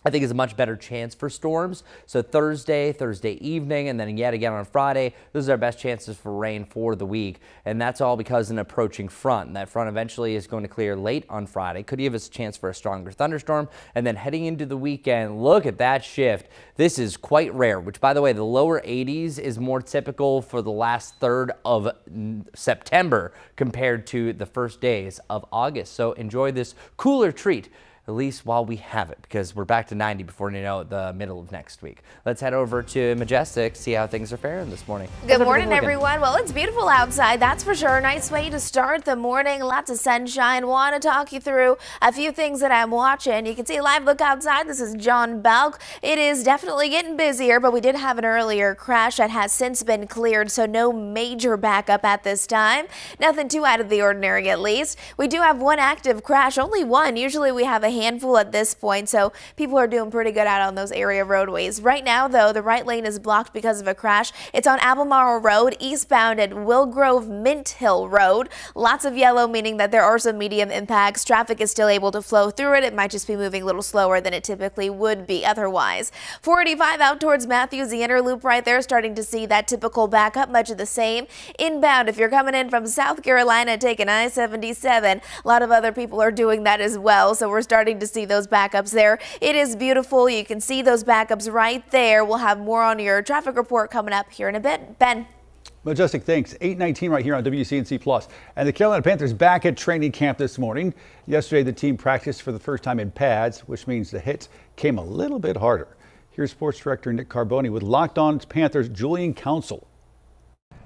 I think is a much better chance for storms. So Thursday evening, and then yet again on Friday, those are our best chances for rain for the week. And that's all because an approaching front. And that front eventually is going to clear late on Friday. Could give us a chance for a stronger thunderstorm. And then heading into the weekend, look at that shift. This is quite rare, which by the way, the lower 80s is more typical for the last third of September compared to the first days of August. So enjoy this cooler treat, at least while we have it, because we're back to 90 before you know it, the middle of next week. Let's head over to Majestic, see how things are faring this morning. Good morning, everyone. Well, it's beautiful outside, that's for sure. Nice way to start the morning. Lots of sunshine. Want to talk you through a few things that I'm watching. You can see a live look outside. This is John Belk. It is definitely getting busier, but we did have an earlier crash that has since been cleared, so no major backup at this time. Nothing too out of the ordinary, at least. We do have one active crash, only one. Usually we have a handful at this point, so people are doing pretty good out on those area roadways. Right now, though, the right lane is blocked because of a crash. It's on Albemarle Road, eastbound at Willgrove Mint Hill Road. Lots of yellow, meaning that there are some medium impacts. Traffic is still able to flow through it. It might just be moving a little slower than it typically would be otherwise. 485 out towards Matthews, the inner loop right there, starting to see that typical backup, much of the same. Inbound, if you're coming in from South Carolina, taking I-77, a lot of other people are doing that as well, so we're starting to see those backups there. It is beautiful. You can see those backups right there. We'll have more on your traffic report coming up here in a bit. Ben. Majestic, thanks. 8:19 right here on WCNC Plus. And the Carolina Panthers back at training camp this morning. Yesterday, the team practiced for the first time in pads, which means the hits came a little bit harder. Here's Sports Director Nick Carboni with Locked On Panthers' Julian Council.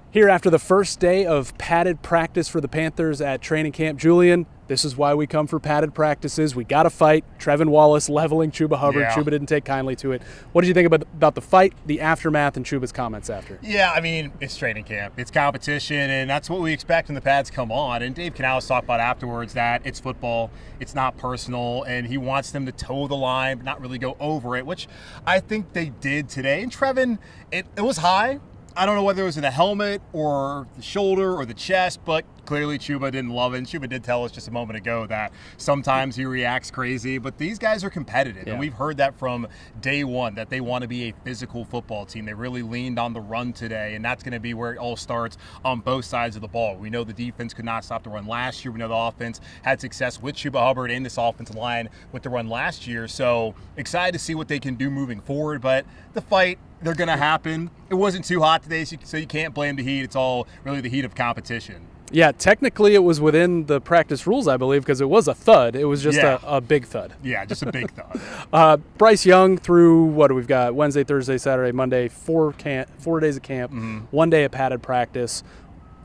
Here after the first day of padded practice for the Panthers at training camp, Julian, this is why we come for padded practices. We got to fight. Trevin Wallace leveling Chuba Hubbard. Yeah. Chuba didn't take kindly to it. What did you think about the fight, the aftermath, and Chuba's comments after? Yeah, I mean, it's training camp. It's competition, and that's what we expect when the pads come on. And Dave Canales talked about afterwards that it's football, it's not personal, and he wants them to toe the line, but not really go over it, which I think they did today. And Trevin, it was high. I don't know whether it was in the helmet or the shoulder or the chest, but clearly Chuba didn't love it. And Chuba did tell us just a moment ago that sometimes he reacts crazy, but these guys are competitive. Yeah. And we've heard that from day one, that they want to be a physical football team. They really leaned on the run today, and that's going to be where it all starts on both sides of the ball. We know the defense could not stop the run last year. We know the offense had success with Chuba Hubbard in this offensive line with the run last year. So excited to see what they can do moving forward, but the fight, they're going to happen. It wasn't too hot today, so you can't blame the heat. It's all really the heat of competition. Yeah, technically it was within the practice rules, I believe, because it was a thud. It was just a big thud. Yeah, just a big thud. Bryce Young through, what do we've got? Wednesday, Thursday, Saturday, Monday, 4 days of camp, 1 day of padded practice.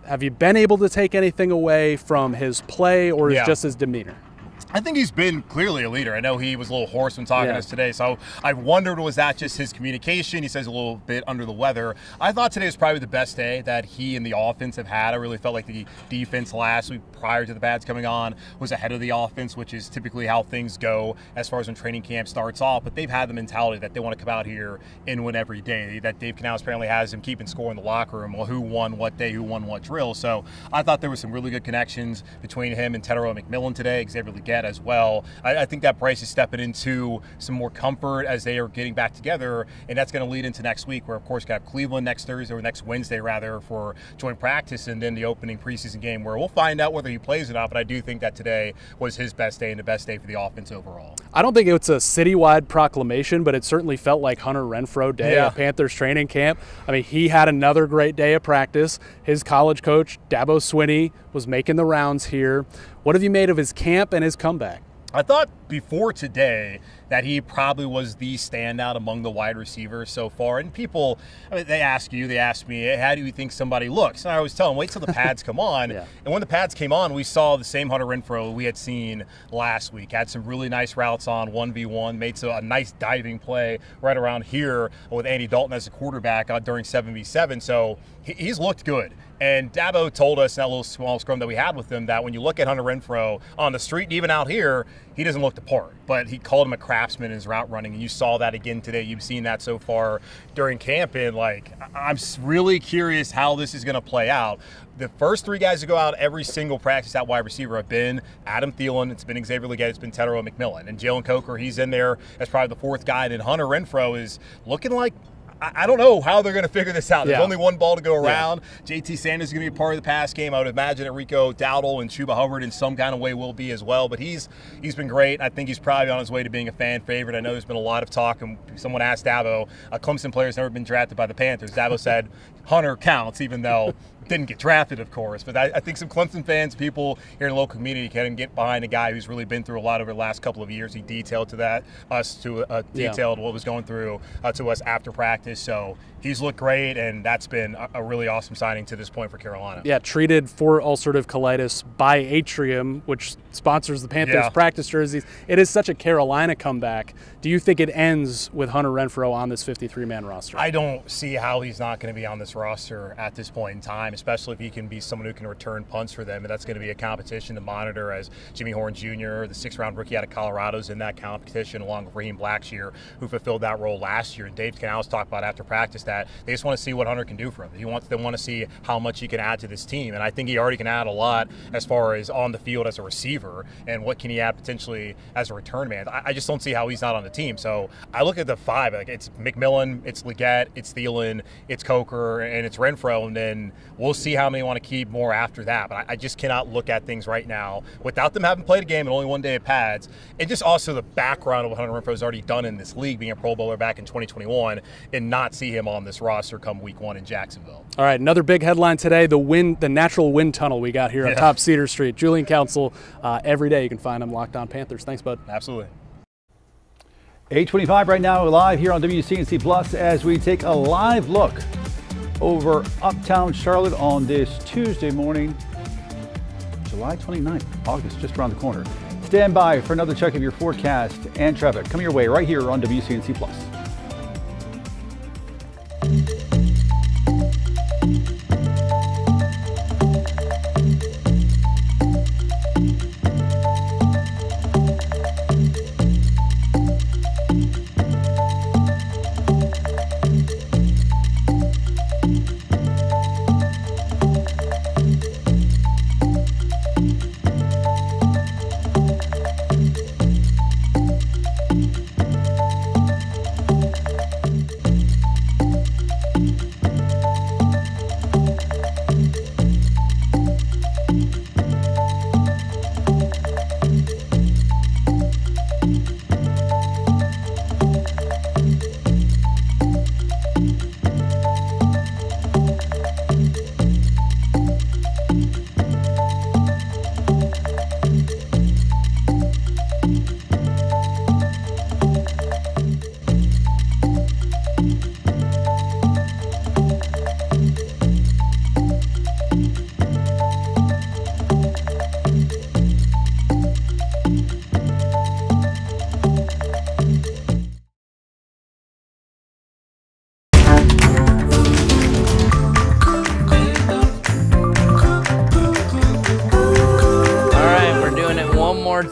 Have you been able to take anything away from his play or just his demeanor? I think he's been clearly a leader. I know he was a little hoarse when talking to us today, so I wondered, was that just his communication? He says a little bit under the weather. I thought today was probably the best day that he and the offense have had. I really felt like the defense last week prior to the pads coming on was ahead of the offense, which is typically how things go as far as when training camp starts off. But they've had the mentality that they want to come out here and win every day. That Dave Canales apparently has him keeping score in the locker room. Well, who won what day, who won what drill. So I thought there was some really good connections between him and Tedero McMillan today, Xavier Legette as well. I think that Bryce is stepping into some more comfort as they are getting back together, and that's going to lead into next week, where of course we have Cleveland next Thursday, or next Wednesday rather, for joint practice, and then the opening preseason game where we'll find out whether he plays or not. But I do think that today was his best day and the best day for the offense overall. I don't think it's a citywide proclamation, but it certainly felt like Hunter Renfrow Day at Panthers training camp. I mean, he had another great day of practice. His college coach, Dabo Swinney, was making the rounds here. What have you made of his camp and his comeback? I thought before today that he probably was the standout among the wide receivers so far. And people, I mean, they ask me, hey, how do you think somebody looks? And I always tell them, wait till the pads come on. And when the pads came on, we saw the same Hunter Renfrow we had seen last week. Had some really nice routes on 1v1, made a nice diving play right around here with Andy Dalton as a quarterback during 7v7. So he's looked good. And Dabo told us in that little small scrum that we had with him that when you look at Hunter Renfrow on the street, and even out here, he doesn't look the part. But he called him a craftsman in his route running, and you saw that again today. You've seen that so far during camp, and I'm really curious how this is going to play out. The first three guys to go out every single practice at wide receiver have been Adam Thielen, it's been Xavier Legette, it's been Tedero McMillan. And Jalen Coker, he's in there as probably the fourth guy. And Hunter Renfrow is looking like, I don't know how they're going to figure this out. There's only one ball to go around. JT Sanders is going to be a part of the pass game. I would imagine that Rico Dowdle and Chuba Hubbard in some kind of way will be as well. But he's been great. I think he's probably on his way to being a fan favorite. I know there's been a lot of talk, and someone asked Dabo, a Clemson player has never been drafted by the Panthers. Dabo said Hunter counts, even though didn't get drafted, of course. But I think some Clemson fans, people here in the local community, can get behind a guy who's really been through a lot over the last couple of years. He detailed what was going through to us after practice. practice. So he's looked great, and that's been a really awesome signing to this point for Carolina. Yeah, treated for ulcerative colitis by Atrium, which sponsors the Panthers practice jerseys. It is such a Carolina comeback. Do you think it ends with Hunter Renfrow on this 53-man roster? I don't see how he's not going to be on this roster at this point in time, especially if he can be someone who can return punts for them, and that's going to be a competition to monitor, as Jimmy Horn Jr., the 6th-round rookie out of Colorado, is in that competition along with Raheem Blackshear, who fulfilled that role last year. And Dave Canales talked about after practice that they just want to see what Hunter can do for him. They want to see how much he can add to this team, and I think he already can add a lot as far as on the field as a receiver, and what can he add potentially as a return man. I just don't see how he's not on the team. So I look at the 5, like it's McMillan, it's Leggett, it's Thielen, it's Coker, and it's Renfrow, and then we'll see how many want to keep more after that. But I just cannot look at things right now without them having played a game and only one day of pads, and just also the background of what Hunter Renfrow has already done in this league, being a Pro Bowler back in 2021, and not see him on this roster come week 1 in Jacksonville. All right, another big headline today, the natural wind tunnel we got here on top Cedar Street. Julian Council, every day you can find him Locked On Panthers. Thanks, bud. Absolutely. 8:25 right now, live here on WCNC Plus as we take a live look over uptown Charlotte on this Tuesday morning, July 29th. August just around the corner. Stand by for another check of your forecast and traffic coming your way right here on WCNC Plus.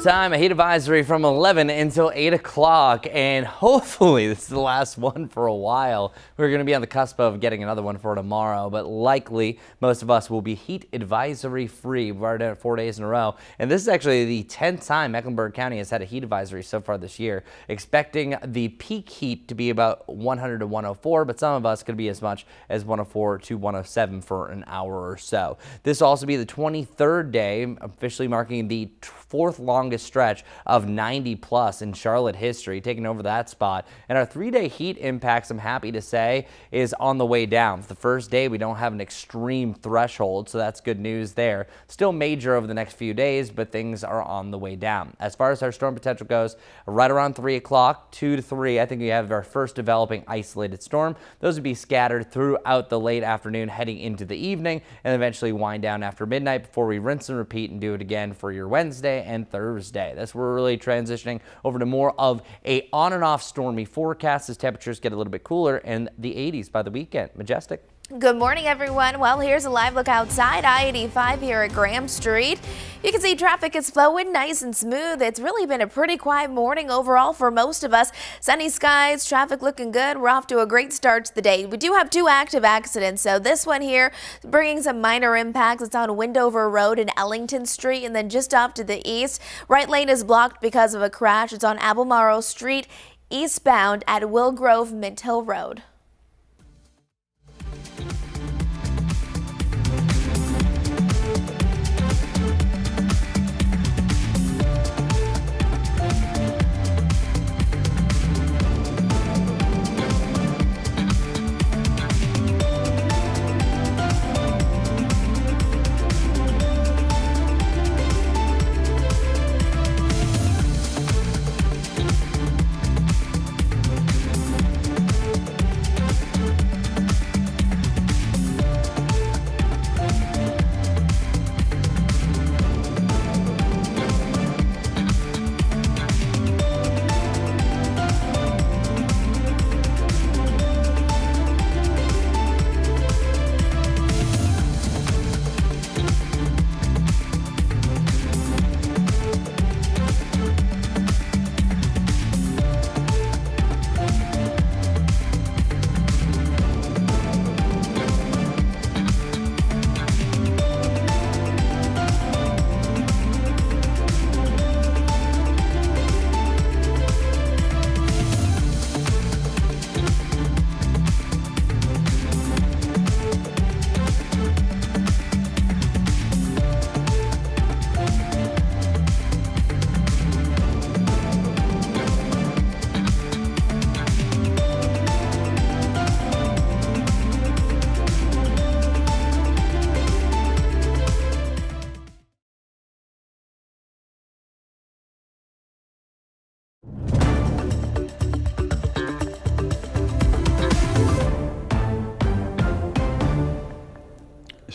Time, a heat advisory from 11 until 8 o'clock, and hopefully this is the last one for a while. We're going to be on the cusp of getting another one for tomorrow, but likely most of us will be heat advisory free. We've already done it 4 days in a row, and this is actually the 10th time Mecklenburg County has had a heat advisory so far this year. Expecting the peak heat to be about 100 to 104, but some of us could be as much as 104 to 107 for an hour or so. This will also be the 23rd day, officially marking the 4th longest stretch of 90 plus in Charlotte history, taking over that spot. And our 3-day heat impacts, I'm happy to say, is on the way down. For the first day, we don't have an extreme threshold, so that's good news there. Still major over the next few days, but things are on the way down. As far as our storm potential goes, right around 3 o'clock, 2 to 3, I think we have our first developing isolated storm. Those would be scattered throughout the late afternoon, heading into the evening, and eventually wind down after midnight before we rinse and repeat and do it again for your Wednesday and Thursday. That's where we're really transitioning over to more of a on and off stormy forecast as temperatures get a little bit cooler and the 80s by the weekend. Majestic. Good morning, everyone. Well, here's a live look outside I-85 here at Graham Street. You can see traffic is flowing nice and smooth. It's really been a pretty quiet morning overall for most of us. Sunny skies, traffic looking good. We're off to a great start to the day. We do have 2 active accidents, so this one here bringing some minor impacts. It's on Windover Road and Ellington Street, and then just off to the east, right lane is blocked because of a crash. It's on Albemarle Street, eastbound at Willgrove Mint Hill Road.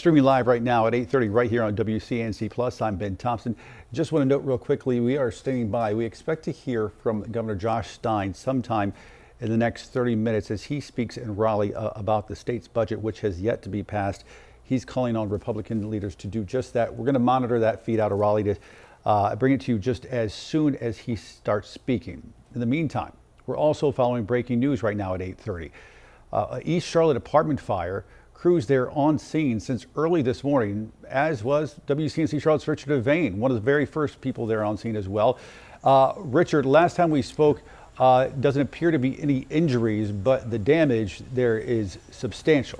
streaming live right now at 8:30 right here on WCNC Plus. I'm Ben Thompson. Just want to note real quickly, we are standing by. We expect to hear from Governor Josh Stein sometime in the next 30 minutes as he speaks in Raleigh about the state's budget, which has yet to be passed. He's calling on Republican leaders to do just that. We're going to monitor that feed out of Raleigh to bring it to you just as soon as he starts speaking. In the meantime, we're also following breaking news right now at 8:30. East Charlotte apartment fire. Crews there on scene since early this morning, as was WCNC Charlotte's Richard Devane, one of the very first people there on scene as well. Richard, last time we spoke, doesn't appear to be any injuries, but the damage there is substantial.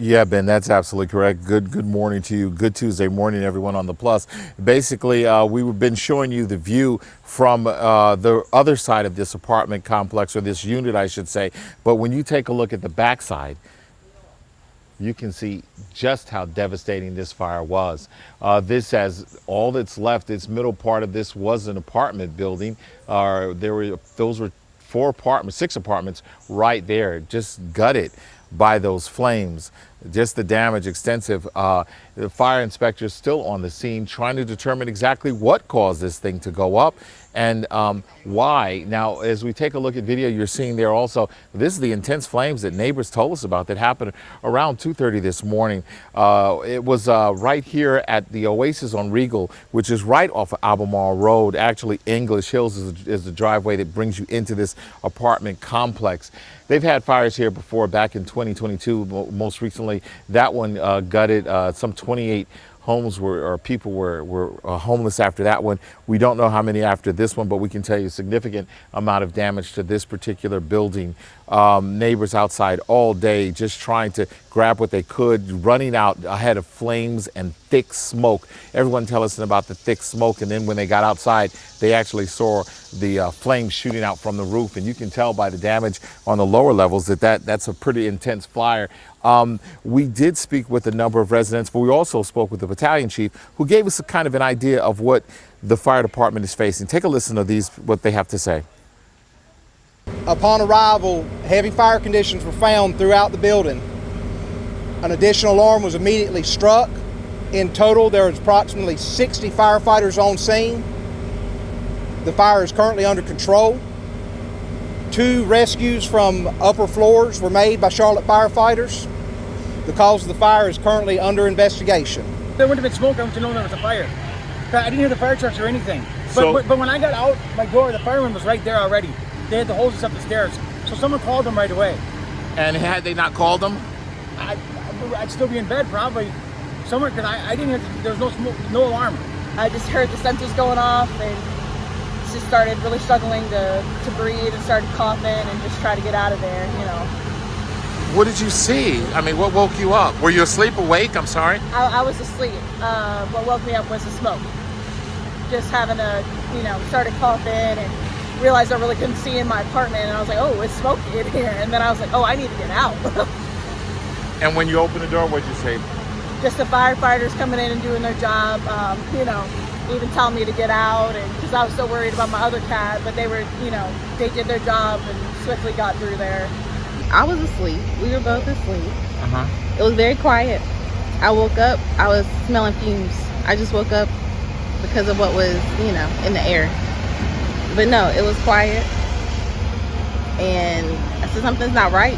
Yeah, Ben, that's absolutely correct. Good morning to you. Good Tuesday morning, everyone on the Plus. Basically, we've been showing you the view from the other side of this apartment complex, or this unit, I should say. But when you take a look at the backside, you can see just how devastating this fire was. This has all that's left. This middle part of this was an apartment building. Those were six apartments right there, just gutted by those flames. Just the damage extensive. The fire inspectors still on the scene trying to determine exactly what caused this thing to go up and why. Now, as we take a look at video, you're seeing there also, this is the intense flames that neighbors told us about that happened around 2:30 this morning. It was right here at the Oasis on Regal, which is right off of Albemarle Road. Actually, English Hills is the driveway that brings you into this apartment complex. They've had fires here before, back in 2022. Most recently, that one gutted some 28 homes people were homeless after that one. We don't know how many after this one, but we can tell you a significant amount of damage to this particular building. Neighbors outside all day just trying to grab what they could, running out ahead of flames and thick smoke. Everyone tell us about the thick smoke, and then when they got outside, they actually saw the flames shooting out from the roof, and you can tell by the damage on the lower levels that's a pretty intense fire. We did speak with a number of residents, but we also spoke with the battalion chief, who gave us a kind of an idea of what the fire department is facing. Take a listen to what they have to say. Upon arrival, heavy fire conditions were found throughout the building. An additional alarm was immediately struck. In total, there was approximately 60 firefighters on scene. The fire is currently under control. 2 rescues from upper floors were made by Charlotte firefighters. The cause of the fire is currently under investigation. There would have been smoke. I wouldn't know there was a fire. I didn't hear the fire trucks or anything. But when I got out my door, the fireman was right there already. They had the hoses up the stairs. So someone called them right away. And had they not called them? I'd still be in bed probably. Somewhere, because I didn't hear, there was no smoke, no alarm. I just heard the sensors going off and just started really struggling to breathe and started coughing and just try to get out of there, you know. What did you see? I mean, what woke you up? Were you asleep, awake? I'm sorry? I was asleep. What woke me up was the smoke. Just having started coughing and realized I really couldn't see in my apartment, and I was like, oh, it's smoky in here. And then I was like, oh, I need to get out. And when you opened the door, what'd you say? Just the firefighters coming in and doing their job, even telling me to get out, and because I was so worried about my other cat, but they were, they did their job and swiftly got through there. I was asleep. We were both asleep. It was very quiet. I woke up, I was smelling fumes. I just woke up because of what was, in the air. But no, it was quiet, and I said something's not right,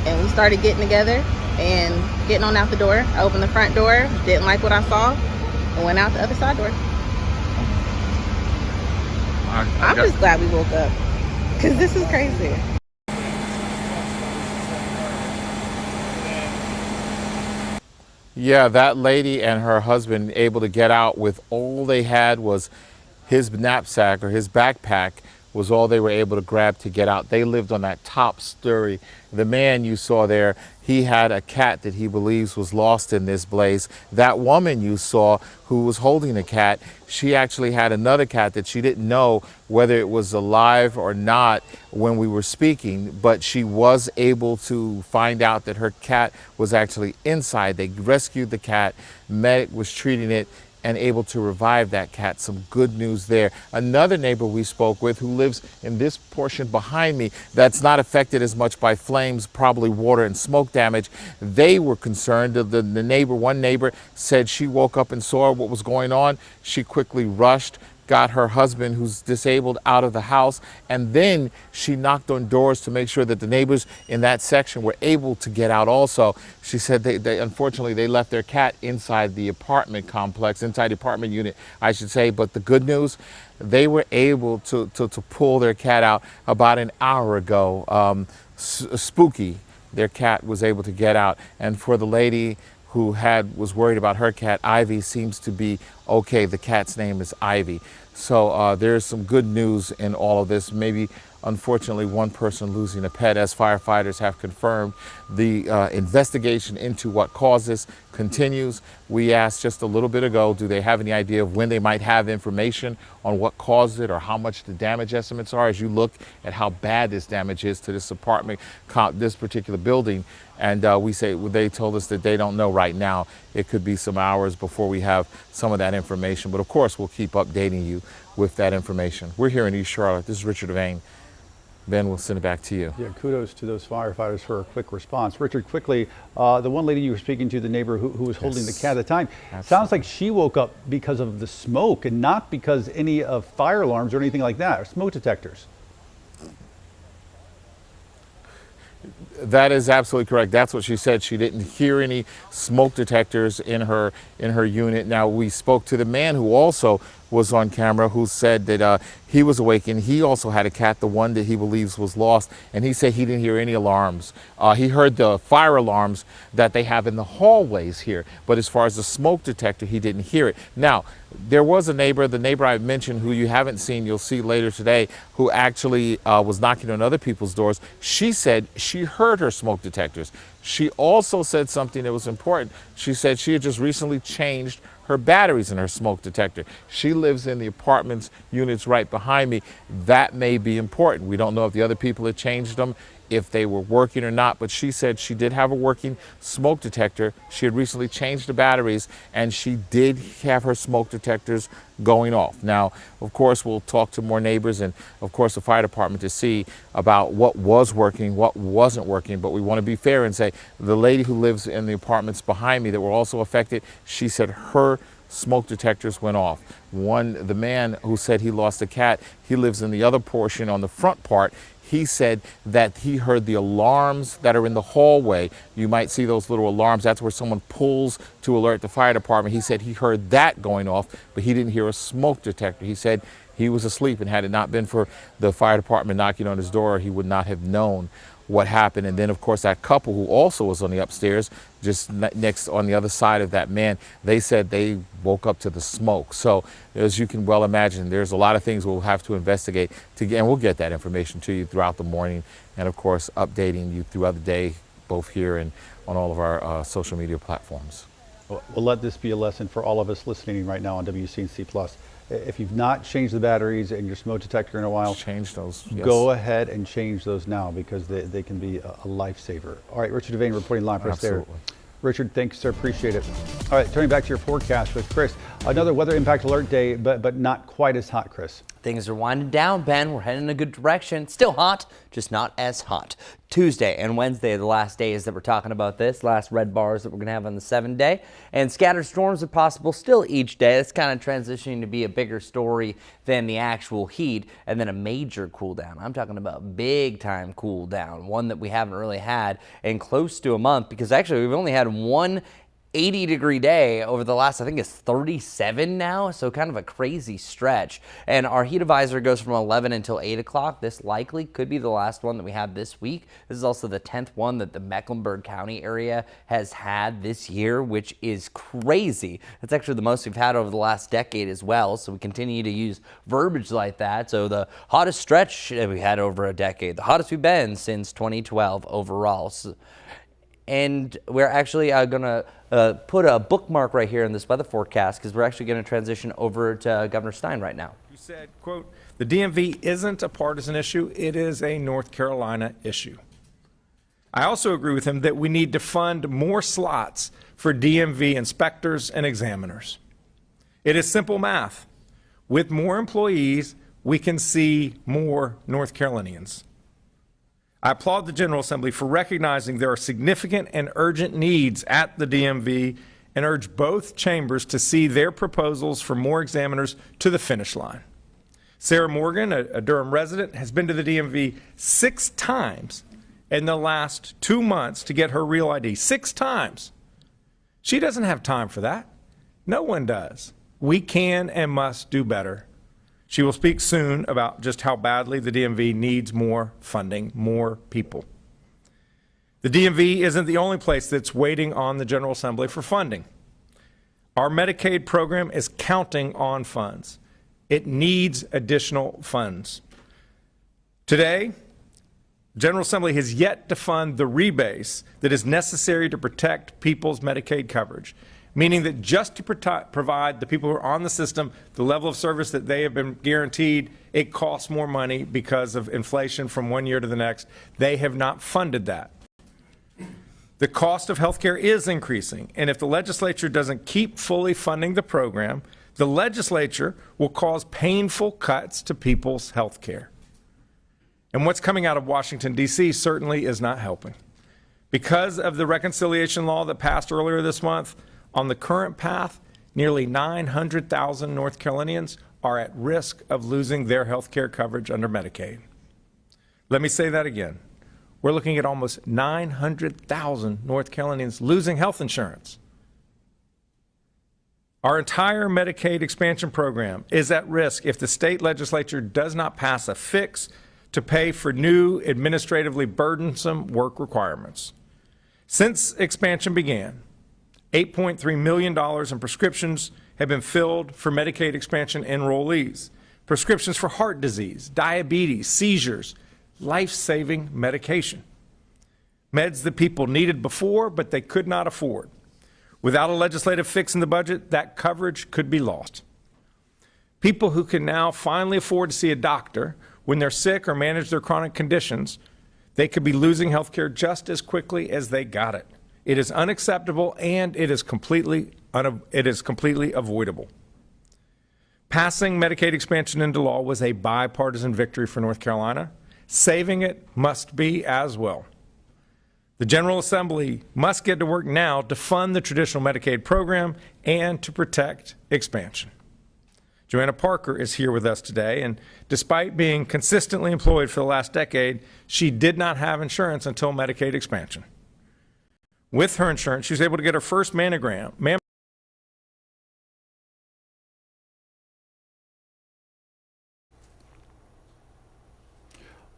and we started getting together and getting on out the door. I opened the front door, didn't like what I saw, and went out the other side door. I'm just glad we woke up, because this is crazy. Yeah, that lady and her husband able to get out with all they had was his knapsack, or his backpack was all they were able to grab to get out. They lived on that top story. The man you saw there, he had a cat that he believes was lost in this blaze. That woman you saw who was holding a cat, she actually had another cat that she didn't know whether it was alive or not when we were speaking, but she was able to find out that her cat was actually inside. They rescued the cat, medic was treating it, and able to revive that cat. Some good news there. Another neighbor we spoke with who lives in this portion behind me that's not affected as much by flames, probably water and smoke damage. They were concerned. One neighbor said she woke up and saw what was going on. She quickly rushed, got her husband, who's disabled, out of the house, and then she knocked on doors to make sure that the neighbors in that section were able to get out also. She said they unfortunately they left their cat inside the apartment complex, inside the apartment unit, I should say. But the good news, they were able to pull their cat out about an hour ago. Spooky, their cat was able to get out. And for the lady who was worried about her cat, Ivy, seems to be okay. The cat's name is Ivy. So there's some good news in all of this. Maybe, unfortunately, one person losing a pet, as firefighters have confirmed. The investigation into what caused this continues. We asked just a little bit ago, do they have any idea of when they might have information on what caused it or how much the damage estimates are, as you look at how bad this damage is to this apartment, this particular building. And they told us that they don't know right now. It could be some hours before we have some of that information. But of course, we'll keep updating you with that information. We're here in East Charlotte. This is Richard Devane. Ben, we'll send it back to you. Yeah, kudos to those firefighters for a quick response. Richard, quickly, the one lady you were speaking to, the neighbor who was holding the cat at the time, sounds like she woke up because of the smoke and not because any of fire alarms or anything like that, or smoke detectors. That is absolutely correct. That's what she said. She didn't hear any smoke detectors in her unit. Now, we spoke to the man who also was on camera, who said that he was awake and he also had a cat, the one that he believes was lost, and he said he didn't hear any alarms. He heard the fire alarms that they have in the hallways here, but as far as the smoke detector, he didn't hear it. Now, there was a neighbor, the neighbor I mentioned, who you haven't seen, you'll see later today, who actually was knocking on other people's doors. She said she heard her smoke detectors. She also said something that was important. She said she had just recently changed her batteries in her smoke detector. She lives in the apartments units right behind me. That may be important. We don't know if the other people had changed them, if they were working or not, but she said she did have a working smoke detector. She had recently changed the batteries, and she did have her smoke detectors going off. Now, of course, we'll talk to more neighbors and, of course, the fire department to see about what was working, what wasn't working, but we want to be fair and say the lady who lives in the apartments behind me that were also affected, she said her smoke detectors went off. The man who said he lost a cat, he lives in the other portion on the front part. He said that he heard the alarms that are in the hallway. You might see those little alarms. That's where someone pulls to alert the fire department. He said he heard that going off, but he didn't hear a smoke detector. He said he was asleep, and had it not been for the fire department knocking on his door, he would not have known what happened. And then, of course, that couple who also was on the upstairs, just next on the other side of that man, they said they woke up to the smoke. So as you can well imagine, there's a lot of things we'll have to investigate and we'll get that information to you throughout the morning, and of course updating you throughout the day, both here and on all of our social media platforms. We'll let this be a lesson for all of us listening right now on WCNC Plus. If you've not changed the batteries in your smoke detector in a while, change those. Yes. Go ahead and change those now, because they can be a lifesaver. All right, Richard Devane reporting live for us there. Richard, thanks, sir. Appreciate it. All right, turning back to your forecast with Chris. Another weather impact alert day, but not quite as hot, Chris. Things are winding down, Ben. We're heading in a good direction. Still hot, just not as hot. Tuesday and Wednesday are the last days that we're talking about this. Last red bars that we're going to have on the 7-day. And scattered storms are possible still each day. It's kind of transitioning to be a bigger story than the actual heat. And then a major cool down. I'm talking about big time cool down. One that we haven't really had in close to a month, because actually we've only had one 80-degree day over the last, I think it's 37 now, so kind of a crazy stretch. And our heat advisor goes from 11 until 8 o'clock. This likely could be the last one that we have this week. This is also the 10th one that the Mecklenburg County area has had this year, which is crazy. That's actually the most we've had over the last decade as well, so we continue to use verbiage like that. So the hottest stretch that we had over a decade, the hottest we've been since 2012 overall. And we're actually going to put a bookmark right here in this weather forecast, because we're actually going to transition over to Governor Stein right now. You said, quote, the DMV isn't a partisan issue. It is a North Carolina issue. I also agree with him that we need to fund more slots for DMV inspectors and examiners. It is simple math. With more employees, we can see more North Carolinians. I applaud the General Assembly for recognizing there are significant and urgent needs at the DMV and urge both chambers to see their proposals for more examiners to the finish line. Sarah Morgan, a Durham resident, has been to the DMV 6 times in the last 2 months to get her real ID. 6 times. She doesn't have time for that. No one does. We can and must do better. She will speak soon about just how badly the DMV needs more funding, more people. The DMV isn't the only place that's waiting on the General Assembly for funding. Our Medicaid program is counting on funds. It needs additional funds. Today, the General Assembly has yet to fund the rebase that is necessary to protect people's Medicaid coverage, meaning that just to provide the people who are on the system the level of service that they have been guaranteed, it costs more money because of inflation from one year to the next. They have not funded that. The cost of health care is increasing, and if the legislature doesn't keep fully funding the program, the legislature will cause painful cuts to people's health care. And what's coming out of Washington, D.C. certainly is not helping. Because of the reconciliation law that passed earlier this month, on the current path, nearly 900,000 North Carolinians are at risk of losing their health care coverage under Medicaid. Let me say that again. We're looking at almost 900,000 North Carolinians losing health insurance. Our entire Medicaid expansion program is at risk if the state legislature does not pass a fix to pay for new administratively burdensome work requirements. Since expansion began, $8.3 million in prescriptions have been filled for Medicaid expansion enrollees. Prescriptions for heart disease, diabetes, seizures, life-saving medication. Meds that people needed before, but they could not afford. Without a legislative fix in the budget, that coverage could be lost. People who can now finally afford to see a doctor when they're sick or manage their chronic conditions, they could be losing health care just as quickly as they got it. It is unacceptable, and it is completely avoidable. Passing Medicaid expansion into law was a bipartisan victory for North Carolina. Saving it must be as well. The General Assembly must get to work now to fund the traditional Medicaid program and to protect expansion. Joanna Parker is here with us today, and despite being consistently employed for the last decade, she did not have insurance until Medicaid expansion. With her insurance, she was able to get her first mammogram.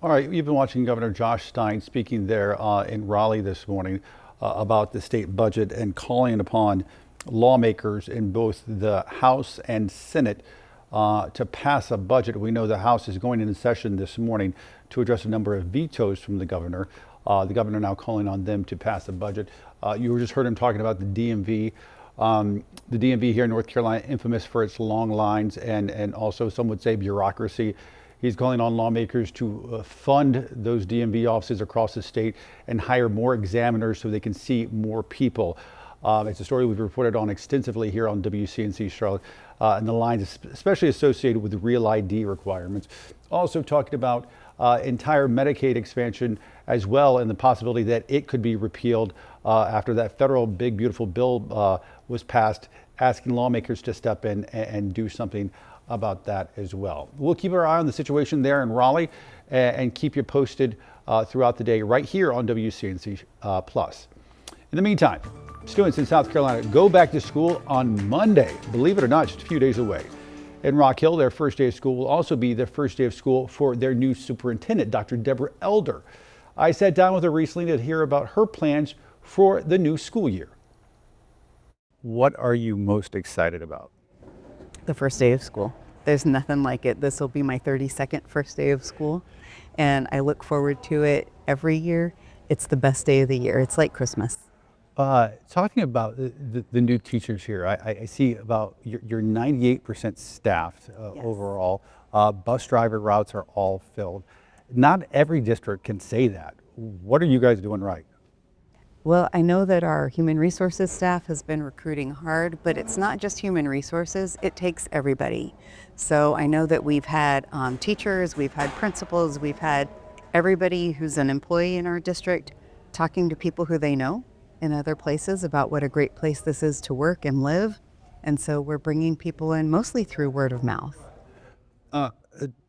All right, you've been watching Governor Josh Stein speaking there in Raleigh this morning about the state budget and calling upon lawmakers in both the House and Senate to pass a budget. We know the House is going into session this morning to address a number of vetoes from the governor. The governor now calling on them to pass a budget. You just heard him talking about the DMV. The DMV here in North Carolina, infamous for its long lines and also some would say bureaucracy. He's calling on lawmakers to fund those DMV offices across the state and hire more examiners so they can see more people. It's a story we've reported on extensively here on WCNC Charlotte, and the lines especially associated with real ID requirements. Also talking about entire Medicaid expansion as well, and the possibility that it could be repealed after that federal big beautiful bill was passed, asking lawmakers to step in and do something about that as well. We'll keep our eye on the situation there in Raleigh and keep you posted throughout the day right here on WCNC Plus. In the meantime, students in South Carolina go back to school on Monday. Believe it or not, just a few days away. In Rock Hill, their first day of school will also be their first day of school for their new superintendent, Dr. Deborah Elder. I sat down with her recently to hear about her plans for the new school year. What are you most excited about? The first day of school. There's nothing like it. This will be my 32nd first day of school, and I look forward to it every year. It's the best day of the year. It's like Christmas. Talking about the new teachers here, I see about you're 98% staffed Yes. overall. Bus driver routes are all filled. Not every district can say that. What are you guys doing right? Well, I know that our human resources staff has been recruiting hard, but it's not just human resources, it takes everybody. So I know that we've had teachers, we've had principals, we've had everybody who's an employee in our district talking to people who they know in other places about what a great place this is to work and live. And so we're bringing people in mostly through word of mouth.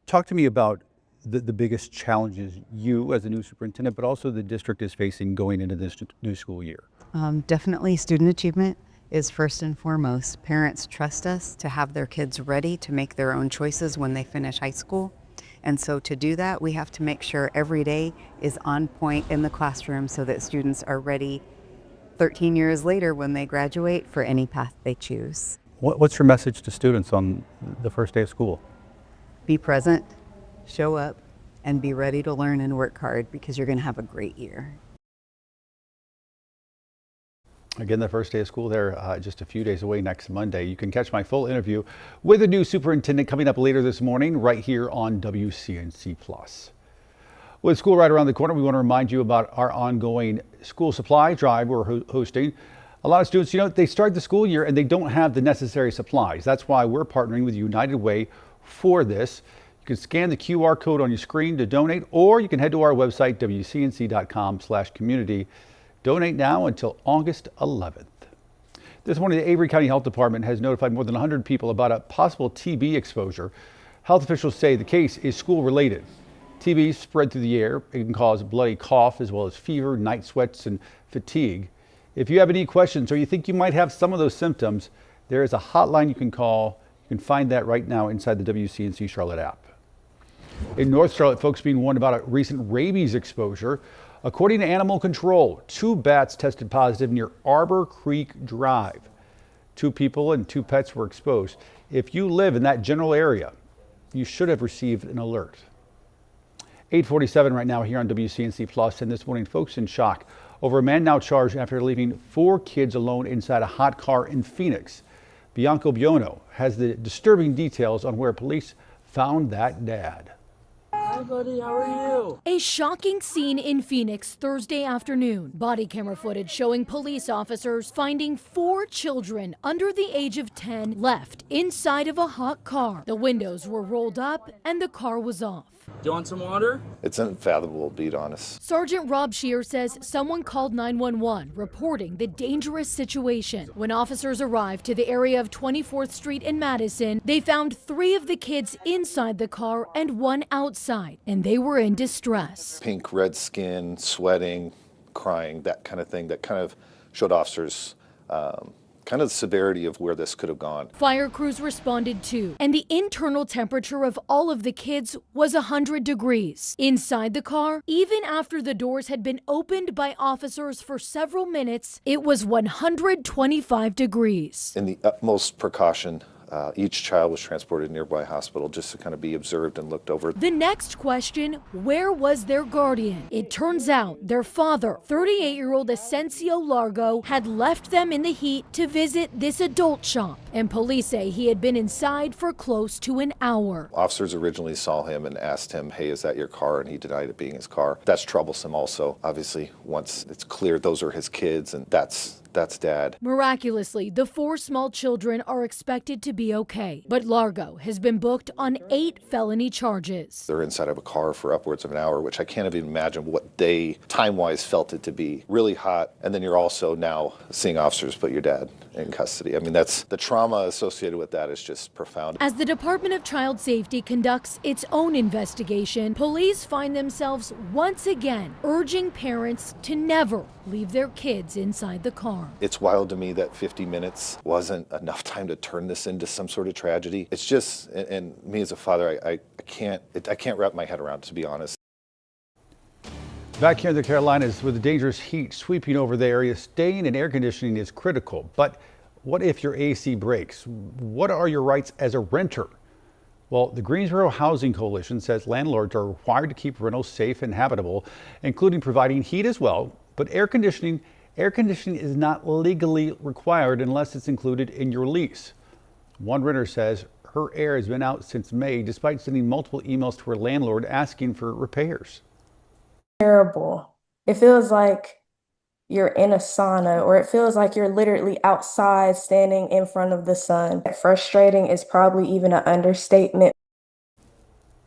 Talk to me about the biggest challenges you as a new superintendent, but also the district is facing going into this new school year. Definitely student achievement is first and foremost. Parents trust us to have their kids ready to make their own choices when they finish high school. And so to do that, we have to make sure every day is on point in the classroom so that students are ready 13 years later when they graduate for any path they choose. What's your message to students on the first day of school? Be present, show up, and be ready to learn and work hard because you're going to have a great year. Again, the first day of school there, just a few days away next Monday. You can catch my full interview with the new superintendent coming up later this morning right here on WCNC+. With school right around the corner, we want to remind you about our ongoing school supply drive we're hosting. A lot of students, they start the school year and they don't have the necessary supplies. That's why we're partnering with United Way for this. You can scan the QR code on your screen to donate, or you can head to our website, wcnc.com/community. Donate now until August 11th. This morning, the Avery County Health Department has notified more than 100 people about a possible TB exposure. Health officials say the case is school-related. TB spread through the air. It can cause bloody cough as well as fever, night sweats, and fatigue. If you have any questions or you think you might have some of those symptoms, there is a hotline you can call. You can find that right now inside the WCNC Charlotte app. In North Charlotte, folks being warned about a recent rabies exposure. According to Animal Control, 2 bats tested positive near Arbor Creek Drive. 2 people and 2 pets were exposed. If you live in that general area, you should have received an alert. 8:47 right now here on WCNC+, and this morning folks in shock over a man now charged after leaving 4 kids alone inside a hot car in Phoenix. Bianco Biono has the disturbing details on where police found that dad. Hi, buddy. How are you? A shocking scene in Phoenix Thursday afternoon. Body camera footage showing police officers finding 4 children under the age of 10 left inside of a hot car. The windows were rolled up and the car was off. Do you want some water? It's unfathomable, to be honest. Sergeant Rob Shear says someone called 911 reporting the dangerous situation. When officers arrived to the area of 24th Street in Madison, they found 3 of the kids inside the car and 1 outside, and they were in distress. Pink, red skin, sweating, crying, that kind of thing, that kind of showed officers kind of the severity of where this could have gone. Fire crews responded too, and the internal temperature of all of the kids was 100 degrees. Inside the car, even after the doors had been opened by officers for several minutes, it was 125 degrees. In the utmost precaution, each child was transported to a nearby hospital just to kind of be observed and looked over. The next question, where was their guardian? It turns out their father, 38-year-old Asensio Largo, had left them in the heat to visit this adult shop, and police say he had been inside for close to an hour. Officers originally saw him and asked him, hey, is that your car? And he denied it being his car. That's troublesome also. Obviously, once it's clear those are his kids, and that's Dad. Miraculously, the 4 small children are expected to be okay, but Largo has been booked on 8 felony charges. They're inside of a car for upwards of an hour, which I can't even imagine what they time-wise felt it to be. Really hot, and then you're also now seeing officers put your dad in custody. I mean, that's the trauma associated with that is just profound. As the Department of Child Safety conducts its own investigation, police find themselves once again urging parents to never leave their kids inside the car. It's wild to me that 50 minutes wasn't enough time to turn this into some sort of tragedy. It's just, and me as a father, I can't wrap my head around, to be honest. Back here in the Carolinas, with the dangerous heat sweeping over the area, staying in air conditioning is critical. But what if your AC breaks? What are your rights as a renter? Well, the Greensboro Housing Coalition says landlords are required to keep rentals safe and habitable, including providing heat as well. But air conditioning is not legally required unless it's included in your lease. One renter says her air has been out since May, despite sending multiple emails to her landlord asking for repairs. Terrible. It feels like you're in a sauna, or it feels like you're literally outside standing in front of the sun. Frustrating is probably even an understatement.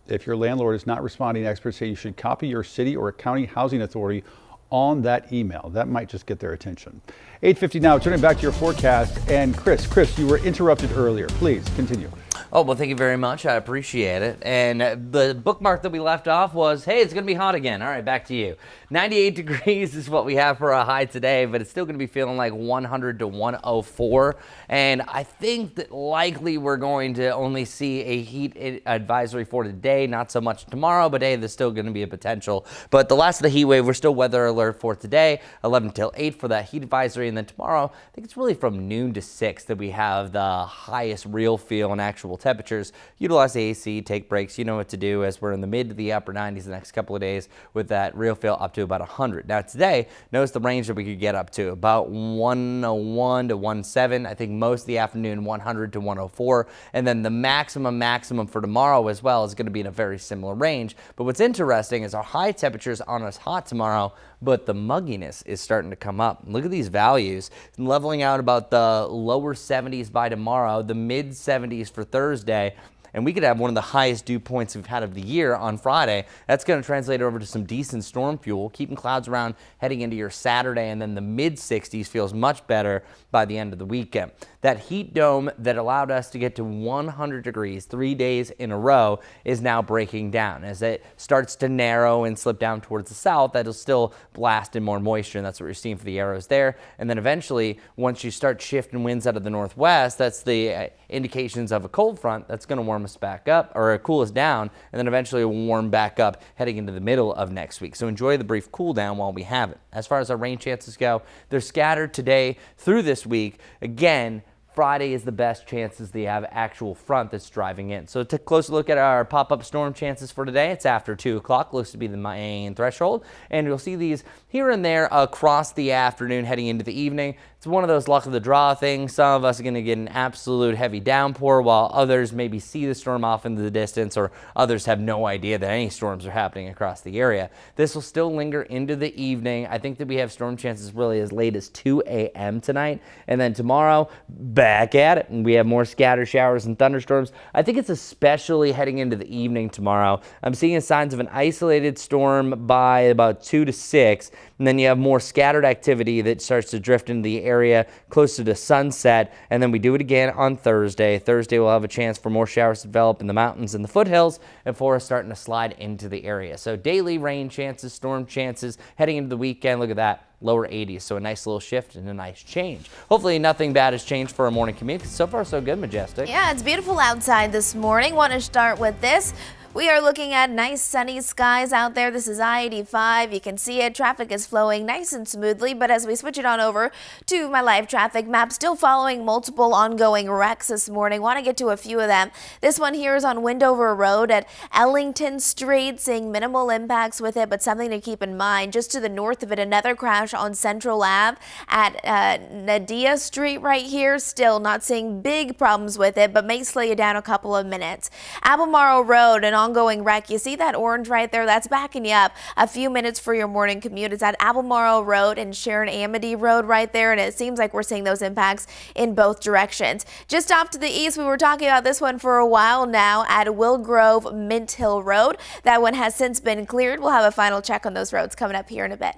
If your landlord is not responding, experts say you should copy your city or county housing authority on that email. That might just get their attention. 8:50 now, turning back to your forecast. And Chris, you were interrupted earlier. Please continue. Oh, well, thank you very much. I appreciate it. And the bookmark that we left off was, hey, it's going to be hot again. All right, back to you. 98 degrees is what we have for a high today, but it's still going to be feeling like 100 to 104. And I think that likely we're going to only see a heat advisory for today, not so much tomorrow, but hey, there's still going to be a potential. But the last of the heat wave, we're still weather alert for today, 11 till 8 for that heat advisory. And then tomorrow, I think it's really from noon to 6 that we have the highest real feel and actual temperatures. Utilize the AC, take breaks. You know what to do, as we're in the mid to the upper 90s the next couple of days with that real feel up to about 100. Now today, notice the range that we could get up to about 101 to 107. I think most of the afternoon 100 to 104, and then the maximum for tomorrow as well is going to be in a very similar range. But what's interesting is our high temperatures aren't as hot tomorrow, but the mugginess is starting to come up. Look at these values, leveling out about the lower 70s by tomorrow, the mid 70s for Thursday. And we could have one of the highest dew points we've had of the year on Friday. That's going to translate over to some decent storm fuel, keeping clouds around heading into your Saturday, and then the mid 60s feels much better by the end of the weekend. That heat dome that allowed us to get to 100 degrees 3 days in a row is now breaking down. As it starts to narrow and slip down towards the south, that'll still blast in more moisture, and that's what you're seeing for the arrows there. And then eventually, once you start shifting winds out of the northwest, that's the indications of a cold front that's going to warm us back up, or cool us down, and then eventually we'll warm back up heading into the middle of next week. So enjoy the brief cool down while we have it. As far as our rain chances go, they're scattered today through this week. Again, Friday is the best chances they have actual front that's driving in. So take a closer look at our pop-up storm chances for today. It's after 2 o'clock, looks to be the main threshold, and you'll see these here and there across the afternoon heading into the evening. It's one of those luck of the draw things. Some of us are going to get an absolute heavy downpour, while others maybe see the storm off into the distance, or others have no idea that any storms are happening across the area. This will still linger into the evening. I think that we have storm chances really as late as 2 a.m. tonight, and then tomorrow, back at it, and we have more scattered showers and thunderstorms. I think it's especially heading into the evening tomorrow. I'm seeing signs of an isolated storm by about 2 to 6, and then you have more scattered activity that starts to drift into the area closer to sunset, and then we do it again on Thursday. Thursday we'll have a chance for more showers to develop in the mountains and the foothills, and for us starting to slide into the area. So daily rain chances, storm chances heading into the weekend. Look at that. Lower 80s, so a nice little shift and a nice change. Hopefully nothing bad has changed for our morning commute. So far, so good, Majestic. Yeah, it's beautiful outside this morning. Want to start with this. We are looking at nice sunny skies out there. This is I-85. You can see it. Traffic is flowing nice and smoothly, but as we switch it on over to my live traffic map, still following multiple ongoing wrecks this morning. Want to get to a few of them. This one here is on Windover Road at Ellington Street, seeing minimal impacts with it, but something to keep in mind. Just to the north of it, another crash on Central Ave at Nadia Street right here. Still not seeing big problems with it, but may slow you down a couple of minutes. Albemarle Road, an ongoing wreck. You see that orange right there? That's backing you up a few minutes for your morning commute. It's at Albemarle Road and Sharon Amity Road right there, and it seems like we're seeing those impacts in both directions. Just off to the east, we were talking about this one for a while now at Willgrove Mint Hill Road. That one has since been cleared. We'll have a final check on those roads coming up here in a bit.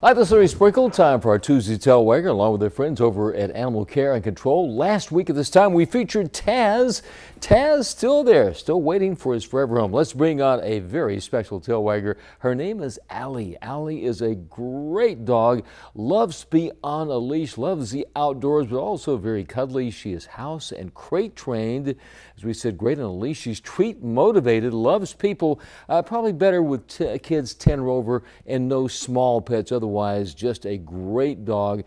Hi, this is Larry Sprinkle. Time for our Tuesday Tailwager, along with their friends over at Animal Care and Control. Last week at this time, we featured Taz. Taz still there, still waiting for his forever home. Let's bring on a very special tailwagger. Her name is Allie. Allie is a great dog, loves to be on a leash, loves the outdoors, but also very cuddly. She is house and crate trained. As we said, great on a leash. She's treat motivated, loves people, probably better with kids 10 or over, and no small pets. Otherwise, just a great dog.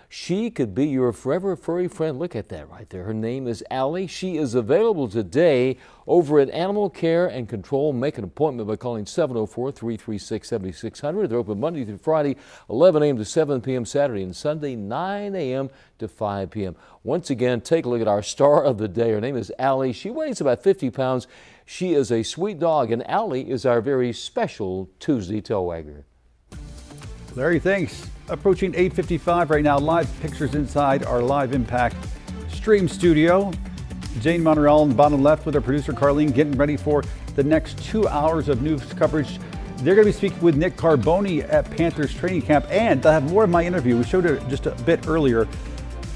She could be your forever furry friend. Look at that right there. Her name is Allie. She is available today over at Animal Care and Control. Make an appointment by calling 704-336-7600. They're open Monday through Friday, 11 a.m. to 7 p.m. Saturday and Sunday, 9 a.m. to 5 p.m. Once again, take a look at our star of the day. Her name is Allie. She weighs about 50 pounds. She is a sweet dog, and Allie is our very special Tuesday Tailwagger. Larry, thanks. Approaching 8:55 right now. Live pictures inside our Live Impact Stream studio. Jane Monreal on the bottom left with our producer Carlene getting ready for the next 2 hours of news coverage. They're going to be speaking with Nick Carboni at Panthers training camp, and they'll have more of my interview. We showed it just a bit earlier.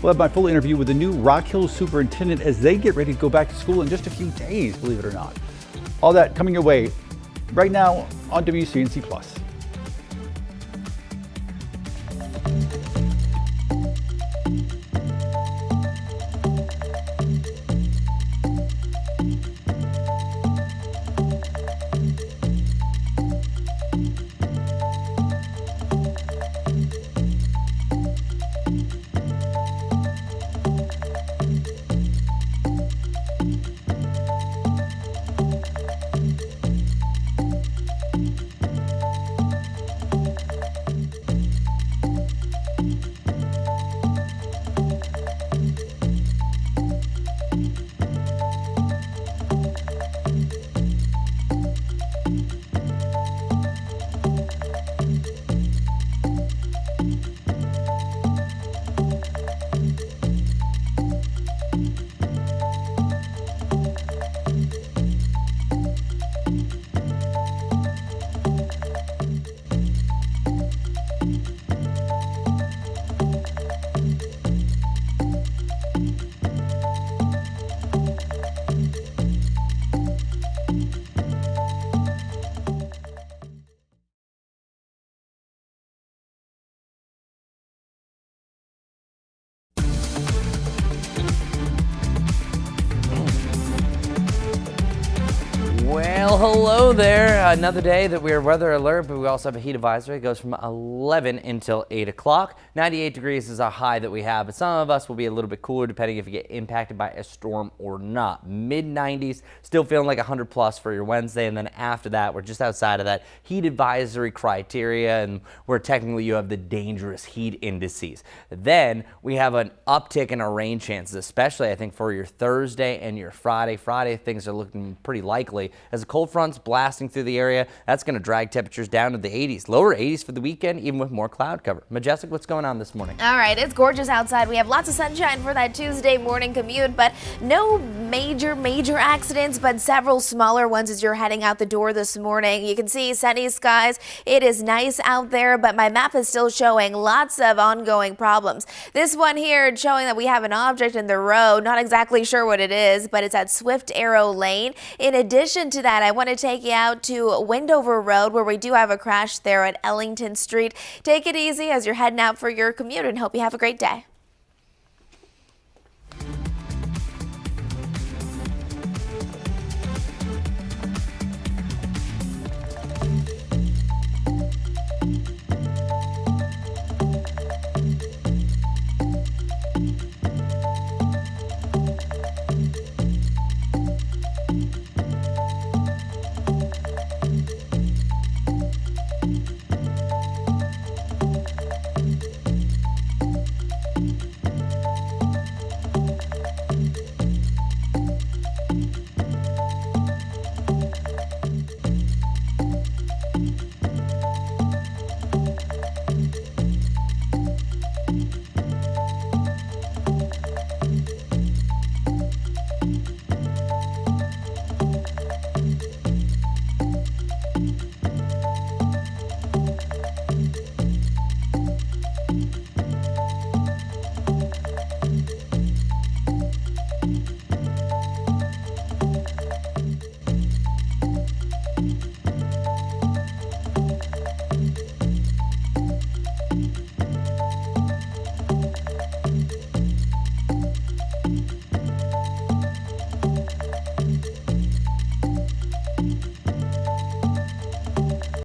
We'll have my full interview with the new Rock Hill superintendent as they get ready to go back to school in just a few days, believe it or not. All that coming your way right now on WCNC Plus. Well, hello there. Another day that we're weather alert, but we also have a heat advisory. It goes from 11 until 8 o'clock. 98 degrees is our high that we have, but some of us will be a little bit cooler depending if you get impacted by a storm or not. Mid-90s, still feeling like 100 plus for your Wednesday, and then after that, we're just outside of that heat advisory criteria, and where technically you have the dangerous heat indices. Then we have an uptick in our rain chances, especially I think for your Thursday and your Friday. Friday, things are looking pretty likely. As the cold front's blasting through the area, that's going to drag temperatures down to the 80s. Lower 80s for the weekend, even with more cloud cover. Majestic, what's going on this morning? All right, it's gorgeous outside. We have lots of sunshine for that Tuesday morning commute, but no major accidents, but several smaller ones as you're heading out the door this morning. You can see sunny skies. It is nice out there, but my map is still showing lots of ongoing problems. This one here showing that we have an object in the road. Not exactly sure what it is, but it's at Swift Arrow Lane. In addition to that, I want to take you out to Wendover Road where we do have a crash there at Ellington Street. Take it easy as you're heading out for your commute and hope you have a great day.